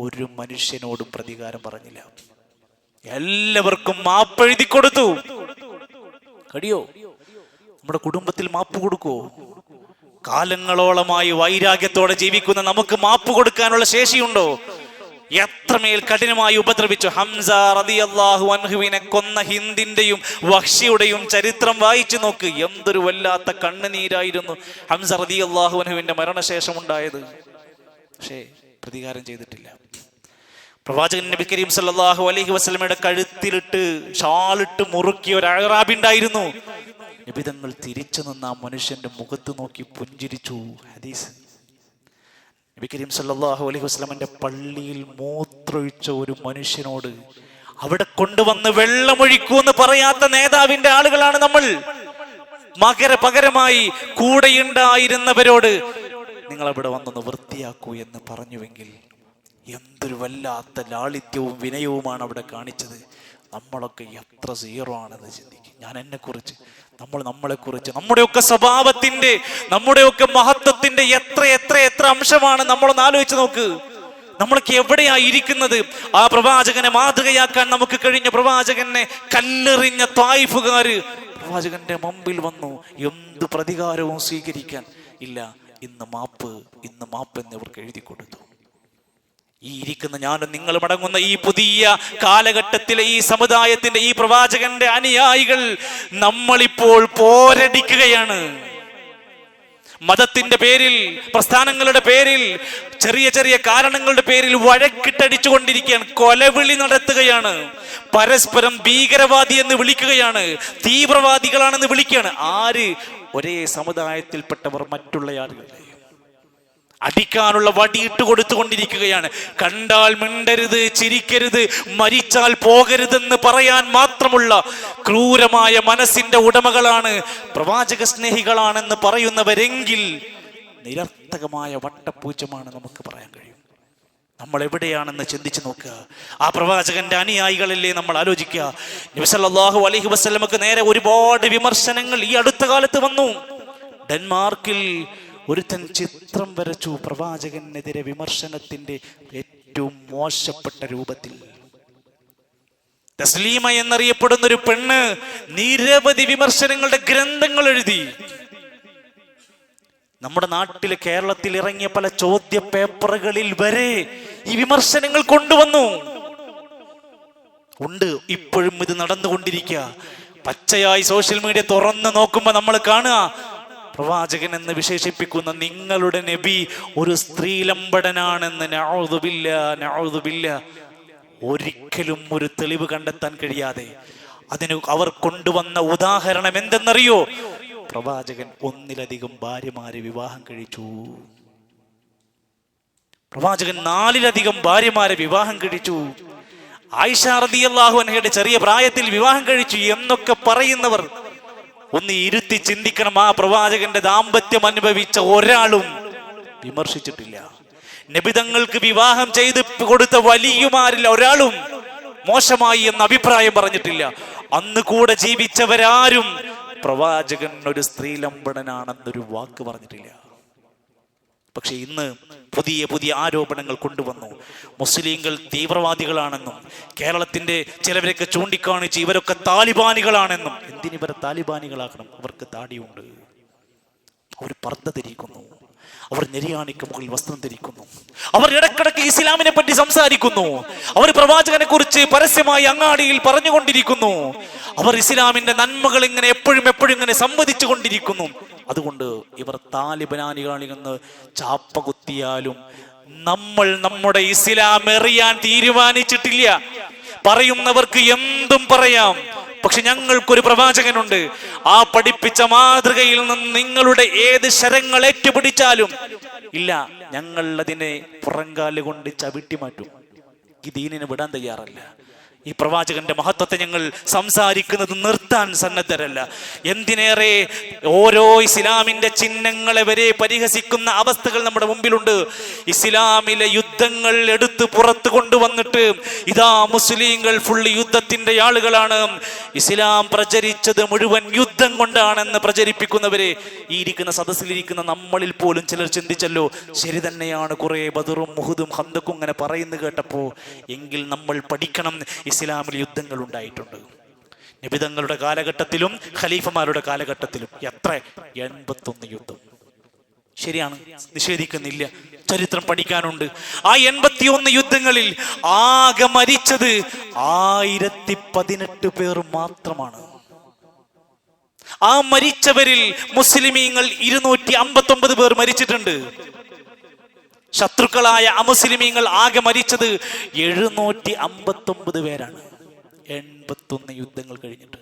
ഒരു മനുഷ്യനോടും പ്രതികാരം പറഞ്ഞില്ല. എല്ലാവർക്കും മാപ്പെഴുതി കൊടുത്തു. കഴിയോ? നമ്മുടെ കുടുംബത്തിൽ മാപ്പ് കൊടുക്കോ? കാലങ്ങളോളമായി വൈരാഗ്യത്തോടെ ജീവിക്കുന്ന നമുക്ക് മാപ്പ് കൊടുക്കാനുള്ള ശേഷിയുണ്ടോ? എത്രമേൽ കഠിനമായി ഉപദ്രവിച്ചു. ഹംസ റളിയല്ലാഹു അൻഹുവിനെ കൊന്ന ഹിന്ദിന്റെയും വഹ്ഷിയുടെയും ചരിത്രം വായിച്ചു നോക്ക്. എന്തൊരു വല്ലാത്ത കണ്ണുനീരായിരുന്നു ഹംസ റളിയല്ലാഹു അൻഹുവിന്റെ മരണശേഷം ഉണ്ടായത്. പക്ഷേ പ്രതികാരം ചെയ്തിട്ടില്ല. പ്രവാചകൻ നബി കരീം സല്ലല്ലാഹു അലൈഹി വസല്ലമയുടെ കഴുത്തിലിട്ട് ഷാളിട്ട് മുറുക്കിയ ഒരു അഅറാബി ഉണ്ടായിരുന്നു. നബി തങ്ങൾ തിരിച്ചു നിന്ന് ആ മനുഷ്യന്റെ മുഖത്ത് നോക്കി പുഞ്ചിരിച്ചു. ഹദീസ്. നബി കരീം സല്ലല്ലാഹു അലൈഹി വസല്ലമയുടെ പള്ളിയിൽ മൂത്രൊഴിച്ച ഒരു മനുഷ്യനോട് അവിടെ കൊണ്ടുവന്ന് വെള്ളമൊഴിക്കൂ എന്ന് പറയാത്ത നേതാവിന്റെ ആളുകളാണ് നമ്മൾ. പകരമായി കൂടെയുണ്ടായിരുന്നവരോട് നിങ്ങൾ അവിടെ വന്നൊന്ന് വൃത്തിയാക്കൂ എന്ന് പറഞ്ഞുവെങ്കിൽ എന്തൊരു വല്ലാത്ത ലാളിത്യവും വിനയവുമാണ് അവിടെ കാണിച്ചത്. നമ്മളൊക്കെ എത്ര സീറോ ആണെന്ന് ചിന്തിക്കും. ഞാൻ എന്നെക്കുറിച്ച്, നമ്മളെക്കുറിച്ച്, നമ്മുടെയൊക്കെ സ്വഭാവത്തിന്റെ, നമ്മുടെയൊക്കെ മഹത്വത്തിന്റെ എത്ര എത്ര എത്ര അംശമാണ് നമ്മളൊന്ന് ആലോചിച്ച് നോക്ക്. നമ്മളൊക്കെ എവിടെയാ ഇരിക്കുന്നത്? ആ പ്രവാചകനെ മാതൃകയാക്കാൻ നമുക്ക് കഴിഞ്ഞ പ്രവാചകനെ കല്ലെറിഞ്ഞ ത്വായിഫുകാര് പ്രവാചകന്റെ മുമ്പിൽ വന്നു. എന്ത് പ്രതികാരവും സ്വീകരിക്കാൻ ഇല്ല. ഇന്ന് മാപ്പ് എന്നിവർക്ക് എഴുതി കൊടുത്തു. ഈ ഇരിക്കുന്ന ഞാനും നിങ്ങളും അടങ്ങുന്ന ഈ പുതിയ കാലഘട്ടത്തിലെ ഈ സമുദായത്തിന്റെ ഈ പ്രവാചകന്റെ അനുയായികൾ നമ്മളിപ്പോൾ പോരടിക്കുകയാണ്. മതത്തിന്റെ പേരിൽ, പ്രസ്ഥാനങ്ങളുടെ പേരിൽ, ചെറിയ ചെറിയ കാരണങ്ങളുടെ പേരിൽ വഴക്കിട്ടടിച്ചുകൊണ്ടിരിക്കുകയാണ്. കൊലവിളി നടത്തുകയാണ്. പരസ്പരം ഭീകരവാദി എന്ന് വിളിക്കുകയാണ്. തീവ്രവാദികളാണെന്ന് വിളിക്കുകയാണ്. ആര്? ഒരേ സമുദായത്തിൽപ്പെട്ടവർ മറ്റുള്ള ആളുകൾ അടിക്കാനുള്ള വടിയിട്ട് കൊടുത്തുകൊണ്ടിരിക്കുകയാണ്. കണ്ടാൽ മിണ്ടരുത്, ചിരിക്കരുത്, മരിച്ചാൽ പോകരുതെന്ന് പറയാൻ മാത്രമുള്ള ക്രൂരമായ മനസ്സിന്റെ ഉടമകളാണ് പ്രവാചക സ്നേഹികളാണെന്ന് പറയുന്നവരെങ്കിൽ നിരർത്ഥകമായ വട്ടപ്പൂച്ചമാണ് നമുക്ക് പറയാൻ കഴിയും. നമ്മൾ എവിടെയാണെന്ന് ചിന്തിച്ചു നോക്കുക. ആ പ്രവാചകന്റെ അനുയായികളല്ലേ നമ്മൾ ആലോചിക്കുക. നബി സല്ലല്ലാഹു അലൈഹി വസല്ലമക്ക് നേരെ ഒരുപാട് വിമർശനങ്ങൾ ഈ അടുത്ത കാലത്ത് വന്നു. ഡെൻമാർക്കിൽ ഒരുത്തൻ ചിത്രം വരച്ചു പ്രവാചകനെതിരെ വിമർശനത്തിന്റെ ഏറ്റവും മോശപ്പെട്ട രൂപത്തിൽ. തസ്ലീമ എന്നറിയപ്പെടുന്ന ഒരു പെണ്ണ് നിരവധി വിമർശനങ്ങളുടെ ഗ്രന്ഥങ്ങൾ എഴുതി. നമ്മുടെ നാട്ടിലെ കേരളത്തിൽ ഇറങ്ങിയ പല ചോദ്യ പേപ്പറുകളിൽ വരെ ഈ വിമർശനങ്ങൾ കൊണ്ടുവന്നു. ഉണ്ട്, ഇപ്പോഴും ഇത് നടന്നുകൊണ്ടിരിക്കുക. പച്ചയായി സോഷ്യൽ മീഡിയ തുറന്ന് നോക്കുമ്പോൾ നമ്മൾ കാണുക, പ്രവാചകൻ എന്ന് വിശേഷിപ്പിക്കുന്ന നിങ്ങളുടെ നബി ഒരു സ്ത്രീലമ്പടനാണെന്ന്. നഊദുബില്ലാ. ഒരിക്കലും ഒരു തെളിവ് കണ്ടെത്താൻ കഴിയാതെ അതിന് അവർ കൊണ്ടുവന്ന ഉദാഹരണം എന്തെന്നറിയോ? പ്രവാചകൻ ഒന്നിലധികം ഭാര്യമാരെ വിവാഹം കഴിച്ചു. പ്രവാചകൻ 4-ലധികം ഭാര്യമാരെ വിവാഹം കഴിച്ചു. ആയിഷ റളിയല്ലാഹു അൻഹയുടെ ചെറിയ പ്രായത്തിൽ വിവാഹം കഴിച്ചു എന്നൊക്കെ പറയുന്നവർ ഒന്ന് ഇരുത്തി ചിന്തിക്കണം. ആ പ്രവാചകന്റെ ദാമ്പത്യം അനുഭവിച്ച ഒരാളും വിമർശിച്ചിട്ടില്ല. നബിതങ്ങൾക്ക് വിവാഹം ചെയ്ത് കൊടുത്ത വലിയമാരിൽ ഒരാളും മോശമായി എന്ന അഭിപ്രായം പറഞ്ഞിട്ടില്ല. അന്ന് കൂടെ ജീവിച്ചവരാരും പ്രവാചകൻ ഒരു സ്ത്രീലമ്പടനാണെന്നൊരു വാക്ക് പറഞ്ഞിട്ടില്ല. പക്ഷെ ഇന്ന് പുതിയ പുതിയ ആരോപണങ്ങൾ കൊണ്ടുവന്നു. മുസ്ലിങ്ങൾ തീവ്രവാദികളാണെന്നും കേരളത്തിന്റെ ചിലവരൊക്കെ ചൂണ്ടിക്കാണിച്ച് ഇവരൊക്കെ താലിബാനികളാണെന്നും. എന്തിനിവരെ താലിബാനികളാക്കണം? അവർക്ക് താടിയുണ്ട്, അവർ പർദ്ദ ധരിക്കുന്നു, അവർ നെരിയാണിക്ക് മുകളിൽ വസ്ത്രം ധരിക്കുന്നു, അവർ ഇടക്കിടക്ക് ഇസ്ലാമിനെ പറ്റി സംസാരിക്കുന്നു, അവർ പ്രവാചകനെ കുറിച്ച് പരസ്യമായി അങ്ങാടിയിൽ പറഞ്ഞുകൊണ്ടിരിക്കുന്നു, അവർ ഇസ്ലാമിന്റെ നന്മകൾ ഇങ്ങനെ എപ്പോഴും ഇങ്ങനെ സംവദിച്ചു കൊണ്ടിരിക്കുന്നു. അതുകൊണ്ട് ഇവർ താലിബാനികളാണെന്ന് ചാപ്പ കുത്തിയാലും നമ്മൾ നമ്മുടെ ഇസ്ലാം എറിയാൻ തീരുമാനിച്ചിട്ടില്ല. പറയുന്നവർക്ക് എന്തും പറയാം. പക്ഷെ ഞങ്ങൾക്കൊരു പ്രവാചകനുണ്ട്. ആ പഠിപ്പിച്ച മാതൃകയിൽ നിന്ന് നിങ്ങളുടെ ഏത് ശരങ്ങൾ ഏറ്റുപിടിച്ചാലും ഇല്ല, ഞങ്ങൾ അതിനെ പുറങ്കാല് കൊണ്ട് ചവിട്ടി മാറ്റും. ഈ ദീനിനെ വിടാൻ തയ്യാറല്ല. ഈ പ്രവാചകന്റെ മഹത്വത്തെ ഞങ്ങൾ സംസാരിക്കുന്നത് നിർത്താൻ സന്നദ്ധരല്ല. എന്തിനേറെ ഓരോ ഇസ്ലാമിന്റെ ചിഹ്നങ്ങളെ വരെ പരിഹസിക്കുന്ന അവസ്ഥകൾ നമ്മുടെ മുമ്പിലുണ്ട്. ഇസ്ലാമിലെ യുദ്ധങ്ങൾ എടുത്ത് പുറത്തു കൊണ്ടുവന്നിട്ട് ഇതാ മുസ്ലിങ്ങൾ ഫുള്ള് യുദ്ധത്തിന്റെ ആളുകളാണ്, ഇസ്ലാം പ്രചരിച്ചത് മുഴുവൻ യുദ്ധം കൊണ്ടാണെന്ന് പ്രചരിപ്പിക്കുന്നവരെ ഈ ഇരിക്കുന്ന സദസ്സിലിരിക്കുന്ന നമ്മളിൽ പോലും ചിലർ ചിന്തിച്ചല്ലോ, ശരി തന്നെയാണ്, കുറെ ബദറും മുഹുദും ഹന്തക്കും ഇങ്ങനെ പറയുന്നു കേട്ടപ്പോ. എങ്കിൽ നമ്മൾ പഠിക്കണം, ഇസ്ലാമിൽ യുദ്ധങ്ങൾ ഉണ്ടായിട്ടുണ്ട്. നബിതങ്ങളുടെ കാലഘട്ടത്തിലും ഖലീഫമാരുടെ കാലഘട്ടത്തിലും. എത്ര? 81 യുദ്ധം. ശരിയാണ്, നിഷേധിക്കുന്നില്ല. ചരിത്രം പഠിക്കാനുണ്ട്. ആ 81 യുദ്ധങ്ങളിൽ ആകെ മരിച്ചത് 1018 പേർ മാത്രമാണ്. ആ മരിച്ചവരിൽ മുസ്ലിമീങ്ങൾ 259 പേർ മരിച്ചിട്ടുണ്ട്. ശത്രുക്കളായ അമുസ്ലിമീങ്ങൾ ആകെ മരിച്ചത് 759 പേരാണ്. 81 യുദ്ധങ്ങൾ കഴിഞ്ഞിട്ട്.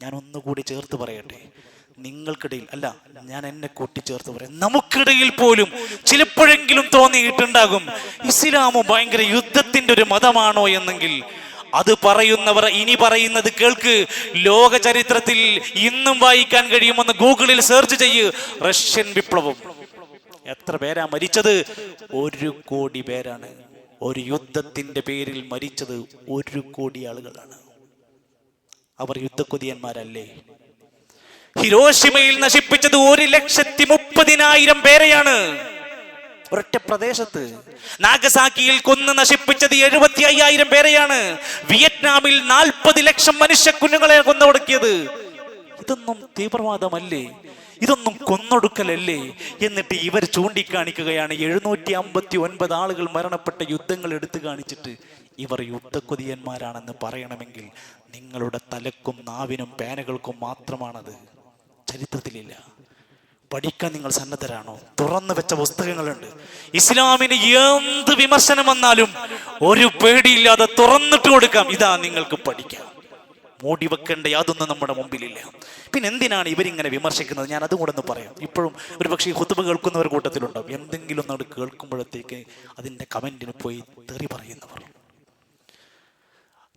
ഞാൻ ഒന്നുകൂടി ചേർത്ത് പറയട്ടെ, നിങ്ങൾക്കിടയിൽ അല്ല, ഞാൻ എന്നെ കൂട്ടിച്ചേർത്ത് പറയാം, നമുക്കിടയിൽ പോലും ചിലപ്പോഴെങ്കിലും തോന്നിയിട്ടുണ്ടാകും ഇസ്ലാമു ഭയങ്കര യുദ്ധത്തിന്റെ ഒരു മതമാണോ എന്നെങ്കിൽ അത് പറയുന്നവർ ഇനി പറയുന്നത് കേൾക്ക്. ലോക ചരിത്രത്തിൽ ഇന്നും വായിക്കാൻ കഴിയുമെന്ന് ഗൂഗിളിൽ സെർച്ച് ചെയ്യ്. റഷ്യൻ വിപ്ലവം. എത്ര പേരാ മരിച്ചത്? 1 കോടി പേരാണ്. ഒരു യുദ്ധത്തിന്റെ പേരിൽ മരിച്ചത് 1 കോടി ആളുകളാണ്. അവർ യുദ്ധക്കൊതിയന്മാരല്ലേ? ഹിരോഷിമയിൽ നശിപ്പിച്ചത് 1,30,000 പേരെയാണ് ഒരൊറ്റ പ്രദേശത്ത്. നാഗസാക്കിയിൽ കൊന്ന് നശിപ്പിച്ചത് 75,000 പേരെയാണ്. വിയറ്റ്നാമിൽ 40 ലക്ഷം മനുഷ്യ കുഞ്ഞുങ്ങളെ കൊന്നൊടുക്കിയത്. ഇതൊന്നും തീവ്രവാദമല്ലേ? ഇതൊന്നും കൊന്നൊടുക്കലല്ലേ? എന്നിട്ട് ഇവർ ചൂണ്ടിക്കാണിക്കുകയാണ് 759 ആളുകൾ മരണപ്പെട്ട യുദ്ധങ്ങൾ എടുത്തു കാണിച്ചിട്ട് ഇവർ യുദ്ധക്കൊതിയന്മാരാണെന്ന് പറയണമെങ്കിൽ നിങ്ങളുടെ തലക്കും നാവിനും പേനകൾക്കും മാത്രമാണത്. ചരിത്രത്തിലില്ല. പഠിക്കാൻ നിങ്ങൾ സന്നദ്ധരാണോ? തുറന്നു വെച്ച പുസ്തകങ്ങളുണ്ട്. ഇസ്ലാമിന് എന്ത് വിമർശനം വന്നാലും ഒരു പേടിയില്ലാതെ തുറന്നിട്ട് കൊടുക്കാം. ഇതാ നിങ്ങൾക്ക് പഠിക്കാം. മൂടി വെക്കേണ്ട യാതൊന്നും നമ്മുടെ മുമ്പിലില്ല. പിന്നെ എന്തിനാണ് ഇവരിങ്ങനെ വിമർശിക്കുന്നത്? ഞാൻ അതും കൂടെ ഒന്ന് പറയാം. ഇപ്പോഴും ഒരു പക്ഷേ ഖുതുബ കേൾക്കുന്നവർ കൂട്ടത്തിലുണ്ടാവും എന്തെങ്കിലും ഒന്നോട് കേൾക്കുമ്പോഴത്തേക്ക് അതിൻ്റെ കമന്റിന് പോയി തെറി പറയുന്നവർ.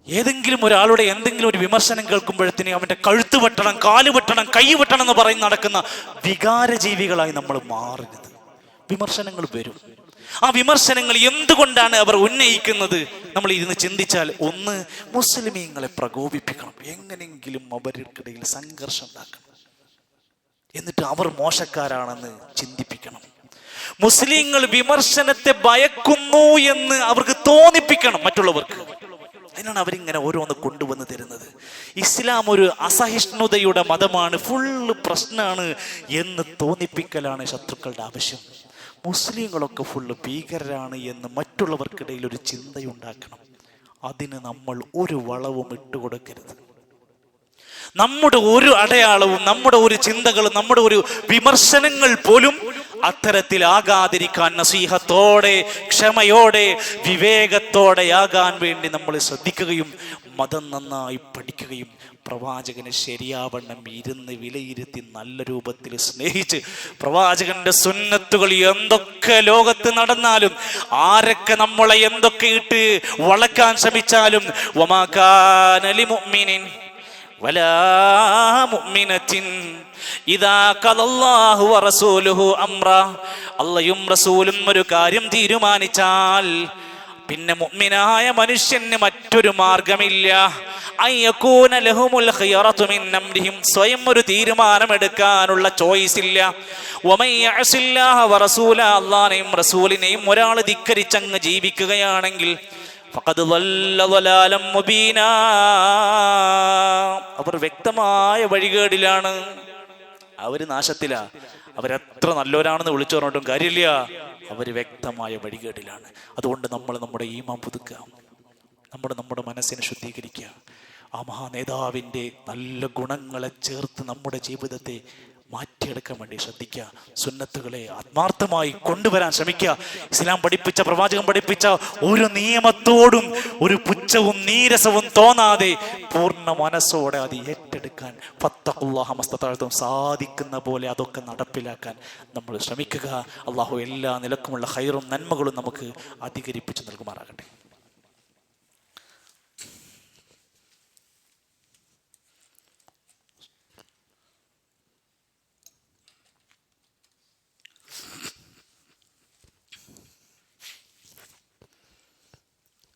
ഏതെങ്കിലും ഒരാളുടെ എന്തെങ്കിലും ഒരു വിമർശനം കേൾക്കുമ്പോഴത്തേന് അവന്റെ കഴുത്ത് വെട്ടണം, കാല് വെട്ടണം, കൈ വെട്ടണം എന്ന് പറയുന്ന നടക്കുന്ന വികാരജീവികളായി നമ്മൾ മാറരുത്. വിമർശനങ്ങൾ വരും. ആ വിമർശനങ്ങൾ എന്തുകൊണ്ടാണ് അവർ ഉന്നയിക്കുന്നത്? നമ്മൾ ഇരുന്ന് ചിന്തിച്ചാൽ, ഒന്ന്, മുസ്ലിമീങ്ങളെ പ്രകോപിപ്പിക്കണം, എങ്ങനെയെങ്കിലും അവർക്കിടയിൽ സംഘർഷം ഉണ്ടാക്കണം, എന്നിട്ട് അവർ മോശക്കാരാണെന്ന് ചിന്തിപ്പിക്കണം. മുസ്ലിങ്ങൾ വിമർശനത്തെ ഭയക്കുന്നു എന്ന് അവർക്ക് തോന്നിപ്പിക്കണം മറ്റുള്ളവർക്ക്. അതിനാണ് അവരിങ്ങനെ ഓരോന്ന് കൊണ്ടുവന്ന് തരുന്നത്. ഇസ്ലാം ഒരു അസഹിഷ്ണുതയുടെ മതമാണ്, ഫുള്ള് പ്രശ്നമാണ് എന്ന് തോന്നിപ്പിക്കലാണ് ശത്രുക്കളുടെ ആവശ്യം. മുസ്ലിങ്ങളൊക്കെ ഫുള്ള് ഭീകരരാണ് എന്ന് മറ്റുള്ളവർക്കിടയിൽ ഒരു ചിന്തയുണ്ടാക്കണം. അതിന് നമ്മൾ ഒരു വളവും ഇട്ടുകൊടുക്കരുത്. നമ്മുടെ ഒരു അടയാളവും, നമ്മുടെ ഒരു ചിന്തകളും, നമ്മുടെ ഒരു വിമർശനങ്ങൾ പോലും അത്തരത്തിലാകാതിരിക്കാൻ നസീഹത്തോടെ, ക്ഷമയോടെ, വിവേകത്തോടെയാകാൻ വേണ്ടി നമ്മൾ ശ്രദ്ധിക്കുകയും മതം നന്നായി പഠിക്കുകയും പ്രവാചകനെ ശരിയാവണ്ണം ഇരുന്ന് വിലയിരുത്തി നല്ല രൂപത്തിൽ സ്നേഹിച്ച് പ്രവാചകന്റെ സുന്നത്തുകൾ എന്തൊക്കെ ലോകത്ത് നടന്നാലും, ആരൊക്കെ നമ്മളെ എന്തൊക്കെ ഇട്ട് വളക്കാൻ ശ്രമിച്ചാലും, വമാ കാന ലിമുഅ്മിനിൻ വലാ മുഅ്മിനത്തിൻ ഇദാ ഖദല്ലാഹു വറസൂലുഹു അംറാ, അല്ലാഹും റസൂലും ഒരു കാര്യം തീരുമാനിച്ചാൽ പിന്നെ മുഅ്മിനായ മനുഷ്യന് മറ്റൊരു മാർഗമില്ല. അയ്യകൂന ലഹുമുൽ ഖിയറതു മിൻ അംരിഹിം, സ്വയം ഒരു തീരുമാനമെടുക്കാനുള്ള ചോയ്സ് ഇല്ല. വമൻ യഅസില്ലാഹ വറസൂല, അല്ലാഹുവിനെയും റസൂലിനെയും ഒരാൾ ധിക്കരിച്ചങ്ങ് ജീവിക്കുകയാണെങ്കിൽ ഫഖദ് ളല്ല ളലാലം മുബീനാ, അവർ വ്യക്തമായ വഴികേടിലാണ്, അവര് നാശത്തിലാ. അവരെത്ര നല്ലവരാണെന്ന് വിളിച്ചു പറഞ്ഞിട്ടും കാര്യമില്ല, അവര് വ്യക്തമായ വഴികേടിലാണ്. അതുകൊണ്ട് നമ്മൾ നമ്മുടെ ഈമാൻ പുതുക്കുക, നമ്മുടെ മനസ്സിനെ ശുദ്ധീകരിക്കുക, ആ മഹാനേതാവിൻ്റെ നല്ല ഗുണങ്ങളെ ചേർത്ത് നമ്മുടെ ജീവിതത്തെ മാറ്റിയെടുക്കാൻ വേണ്ടി ശ്രദ്ധിക്കുക. സുന്നത്തുകളെ ആത്മാർത്ഥമായി കൊണ്ടുവരാൻ ശ്രമിക്കുക. ഇസ്ലാം പഠിപ്പിച്ച, പ്രവാചകൻ പഠിപ്പിച്ച ഒരു നിയമത്തോടും ഒരു പുച്ഛവും നീരസവും തോന്നാതെ പൂർണ്ണ മനസ്സോടെ അത് ഏറ്റെടുക്കാൻ ഫത്തഖുല്ലാഹ മസ്തതഅ്തും സാധിക്കുന്ന പോലെ അതൊക്കെ നടപ്പിലാക്കാൻ നമ്മൾ ശ്രമിക്കുക. അള്ളാഹു എല്ലാ നിലക്കുമുള്ള ഖൈറും നന്മകളും നമുക്ക് അധികരിപ്പിച്ച് നൽകുമാറാകട്ടെ.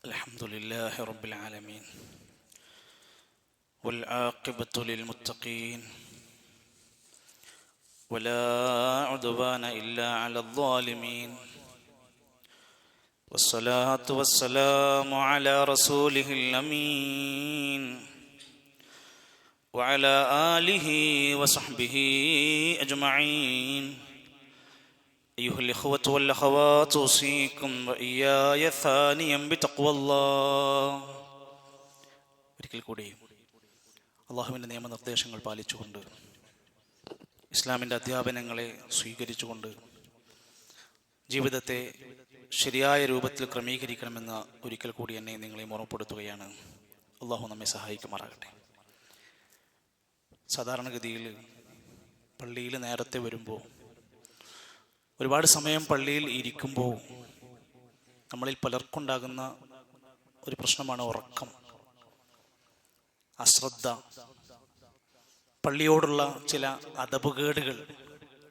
അൽഹംദുലില്ലാഹി റബ്ബിൽ ആലമീൻ വൽ ആഖിബത്തു ലിൽ മുത്തഖീൻ വലാ ഉദ്വാന ഇല്ലാ അലൽ ളാലിമീൻ والصلاة والسلام على رسوله الأمين وعلى آله وصحبه أجمعين أيها الإخوة والأخوات أوصيكم وإياي ثانيا بتقوى الله. ഒരിക്കൽ കൂടി അള്ളാഹുവിൻ്റെ നിയമനിർദ്ദേശങ്ങൾ പാലിച്ചുകൊണ്ട് ഇസ്ലാമിൻ്റെ അധ്യാപനങ്ങളെ സ്വീകരിച്ചുകൊണ്ട് ജീവിതത്തെ ശരിയായ രൂപത്തിൽ ക്രമീകരിക്കണമെന്ന് ഒരിക്കൽ കൂടി എന്നെ നിങ്ങളെ ഓർമ്മപ്പെടുത്തുകയാണ്. അള്ളാഹു നമ്മെ സഹായിക്കുമാറാകട്ടെ. സാധാരണഗതിയിൽ പള്ളിയിൽ നേരത്തെ വരുമ്പോൾ, ഒരുപാട് സമയം പള്ളിയിൽ ഇരിക്കുമ്പോൾ നമ്മളിൽ പലർക്കുണ്ടാകുന്ന ഒരു പ്രശ്നമാണ് ഉറക്കം, അശ്രദ്ധ, പള്ളിയോടുള്ള ചില അദബുകേടുകൾ.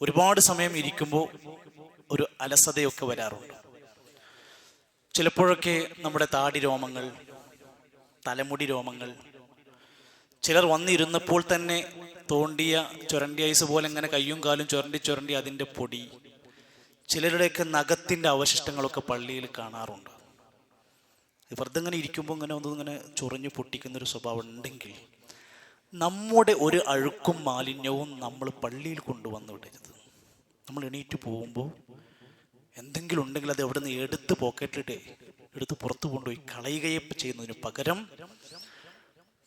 ഒരുപാട് സമയം ഇരിക്കുമ്പോൾ ഒരു അലസതയൊക്കെ വരാറുണ്ട്. ചിലപ്പോഴൊക്കെ നമ്മുടെ താടി രോമങ്ങൾ, തലമുടി രോമങ്ങൾ, ചിലർ വന്നിരുന്നപ്പോൾ തന്നെ തോണ്ടിയ ചുരണ്ടി ഐസ് പോലെ ഇങ്ങനെ കയ്യും കാലും ചുരണ്ടി അതിൻ്റെ പൊടി, ചിലരുടെയൊക്കെ നഖത്തിൻ്റെ അവശിഷ്ടങ്ങളൊക്കെ പള്ളിയിൽ കാണാറുണ്ട്. വെറുതെ ഇങ്ങനെ ഇരിക്കുമ്പോൾ ഇങ്ങനെ ഒന്നിങ്ങനെ ചൊറിഞ്ഞു പൊട്ടിക്കുന്നൊരു സ്വഭാവം ഉണ്ടെങ്കിൽ നമ്മുടെ ഒരു അഴുക്കും മാലിന്യവും നമ്മൾ പള്ളിയിൽ കൊണ്ടുവന്ന് വിടരുത്. നമ്മൾ എണീറ്റ് പോകുമ്പോൾ എന്തെങ്കിലും ഉണ്ടെങ്കിൽ അത് എവിടെ നിന്ന് എടുത്ത് പോക്കറ്റിലിട്ട് എടുത്ത് പുറത്തു കൊണ്ടുപോയി കളയുകയെ ചെയ്യുന്നതിന് പകരം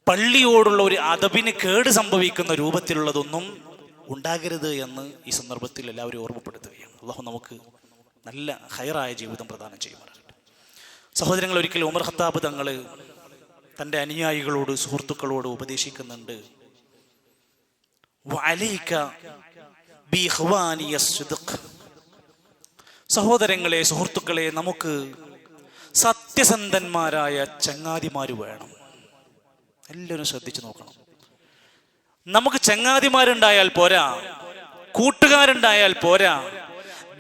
പള്ളിയോടുള്ള ഒരു അദബിന് കേട് സംഭവിക്കുന്ന രൂപത്തിലുള്ളതൊന്നും ഉണ്ടാകരുത് എന്ന് ഈ സന്ദർഭത്തിൽ എല്ലാവരും ഓർമ്മപ്പെടുത്തുകയാണ്. അള്ളാഹു നമുക്ക് നല്ല ഹൈറായ ജീവിതം പ്രദാനം ചെയ്യുമാറാകട്ടെ. സഹോദരങ്ങൾ, ഒരിക്കൽ ഉമർ ഖത്താബ് തങ്ങൾ തൻ്റെ അനുയായികളോട്, സുഹൃത്തുക്കളോട് ഉപദേശിക്കുന്നുണ്ട്. സഹോദരങ്ങളെ, സുഹൃത്തുക്കളെ, നമുക്ക് സത്യസന്ധന്മാരായ ചങ്ങാതിമാര് വേണം. എല്ലാവരും ശ്രദ്ധിച്ചു നോക്കണം. നമുക്ക് ചങ്ങാതിമാരുണ്ടായാൽ പോരാ, കൂട്ടുകാരുണ്ടായാൽ പോരാ,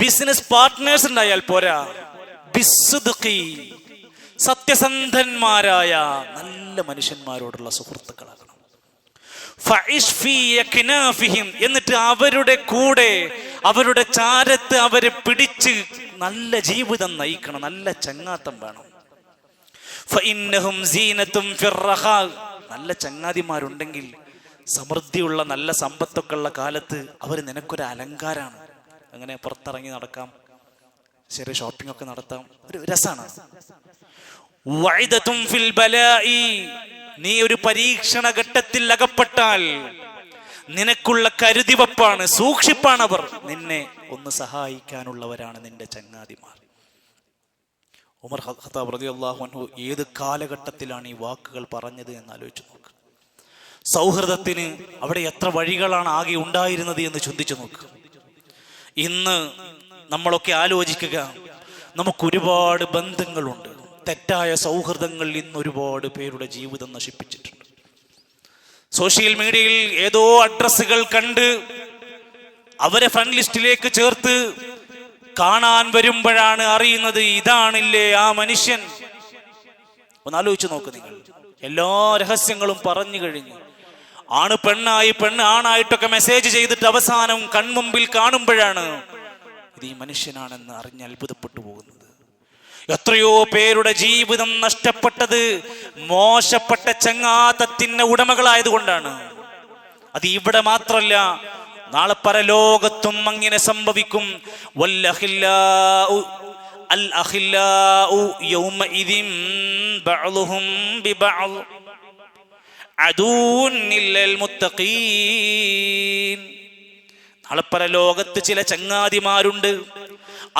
ബിസിനസ് പാർട്ട്നേഴ്സ് ഉണ്ടായാൽ പോരാ, സത്യസന്ധന്മാരായ നല്ല മനുഷ്യന്മാരോടുള്ള സുഹൃത്തുക്കളാകണം. എന്നിട്ട് അവരുടെ കൂടെ, അവരുടെ ചാരത്ത് അവരെ പിടിച്ച് നല്ല ജീവിതം നയിക്കണം. നല്ല ചങ്ങാത്തം വേണം. നല്ല ചങ്ങാതിമാരുണ്ടെങ്കിൽ സമൃദ്ധിയുള്ള നല്ല സമ്പത്തൊക്കെ ഉള്ള കാലത്ത് അവർ നിനക്കൊരു അലങ്കാരാണ്. അങ്ങനെ പുറത്തിറങ്ങി നടക്കാം, ചെറിയ ഷോപ്പിംഗ് ഒക്കെ നടത്താം, ഒരു രസമാണ്. നീ ഒരു പരീക്ഷണ ഘട്ടത്തിൽ അകപ്പെട്ടാൽ നിനക്കുള്ള കരുതിവപ്പാണ്, സൂക്ഷിപ്പാണ് അവർ. നിന്നെ ഒന്ന് സഹായിക്കാനുള്ളവരാണ് നിന്റെ ചങ്ങാതിമാർ. ഉമർ ഖത്താബ് റളിയല്ലാഹു അൻഹു ഏത് കാലഘട്ടത്തിലാണ് ഈ വാക്കുകൾ പറഞ്ഞത് എന്ന് ആലോചിച്ച് നോക്ക്. സൗഹൃദത്തിന് അവിടെ എത്ര വഴികളാണ് ആകെ ഉണ്ടായിരുന്നത് എന്ന് ചിന്തിച്ചു നോക്ക്. ഇന്ന് നമ്മളൊക്കെ ആലോചിക്കുക, നമുക്കൊരുപാട് ബന്ധങ്ങളുണ്ട്. തെറ്റായ സൗഹൃദങ്ങൾ ഇന്ന് ഒരുപാട് പേരുടെ ജീവിതം നശിപ്പിച്ചിട്ടുണ്ട്. സോഷ്യൽ മീഡിയയിൽ ഏതോ അഡ്രസ്സുകൾ കണ്ട് അവരെ ഫ്രണ്ട് ലിസ്റ്റിലേക്ക് ചേർത്ത് കാണാൻ വരുമ്പോഴാണ് അറിയുന്നത് ഇതാണില്ലേ ആ മനുഷ്യൻ. ഒന്ന് ആലോചിച്ച് നോക്ക് നിങ്ങൾ. എല്ലാ രഹസ്യങ്ങളും പറഞ്ഞു കഴിഞ്ഞു, ആണ് പെണ്ണായി, പെണ്ണ് ആണായിട്ടൊക്കെ മെസ്സേജ് ചെയ്തിട്ട് അവസാനം കൺമുമ്പിൽ കാണുമ്പോഴാണ് ഇത് ഈ മനുഷ്യനാണെന്ന് അറിഞ്ഞ് അത്ഭുതപ്പെട്ടു പോകുന്നത്. എത്രയോ പേരുടെ ജീവിതം നഷ്ടപ്പെട്ടത് മോശപ്പെട്ട ചങ്ങാത്തത്തിന്റെ ഉടമകളായതുകൊണ്ടാണ്. അത് ഇവിടെ മാത്രല്ല, നാളെ പരലോകത്തും അങ്ങനെ സംഭവിക്കും. നാളെ പരലോകത്ത് ചില ചങ്ങാതിമാരുണ്ട്,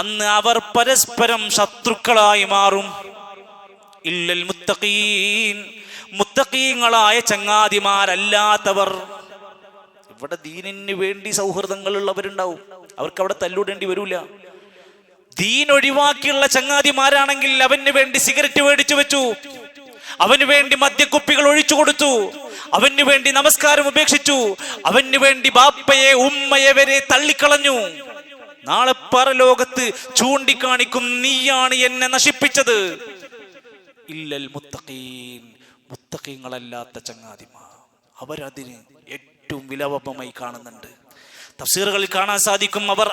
അന്ന് അവർ പരസ്പരം ശത്രുക്കളായി മാറും. ഇല്ലൽ മുത്തഖീൻ, മുത്തഖീങ്ങളായ ചങ്ങാതിമാരല്ലാത്തവർ. ഇവിടെ ദീനിന് വേണ്ടി സൗഹൃദങ്ങൾ ഉള്ളവരുണ്ടാവും, അവർക്ക് അവിടെ തല്ലൂടേണ്ടി വരൂല. ദീൻ ഒഴിവാക്കിയുള്ള ചങ്ങാതിമാരാണെങ്കിൽ അവന് വേണ്ടി സിഗരറ്റ് മേടിച്ചു വെച്ചു, അവന് വേണ്ടി മദ്യക്കുപ്പികൾ ഒഴിച്ചു കൊടുത്തു, അവന് വേണ്ടി നമസ്കാരം ഉപേക്ഷിച്ചു, അവന് വേണ്ടി ബാപ്പയെ ഉമ്മയെ വരെ തള്ളിക്കളഞ്ഞു. നാളെ പരലോകത്ത് ചൂണ്ടിക്കാണിക്കും, നീയാണ് എന്നെ നശിപ്പിച്ചത്. ഇല്ലൽ മുത്തഖീൻ, മുത്തഖീങ്ങളല്ലാത്ത ചങ്ങാതിമാർ അവരതിന് ഏറ്റവും വിലവപ്പമായി കാണുന്നുണ്ട്. തഫ്സീറുകളിൽ കാണാൻ സാധിക്കും, അവർ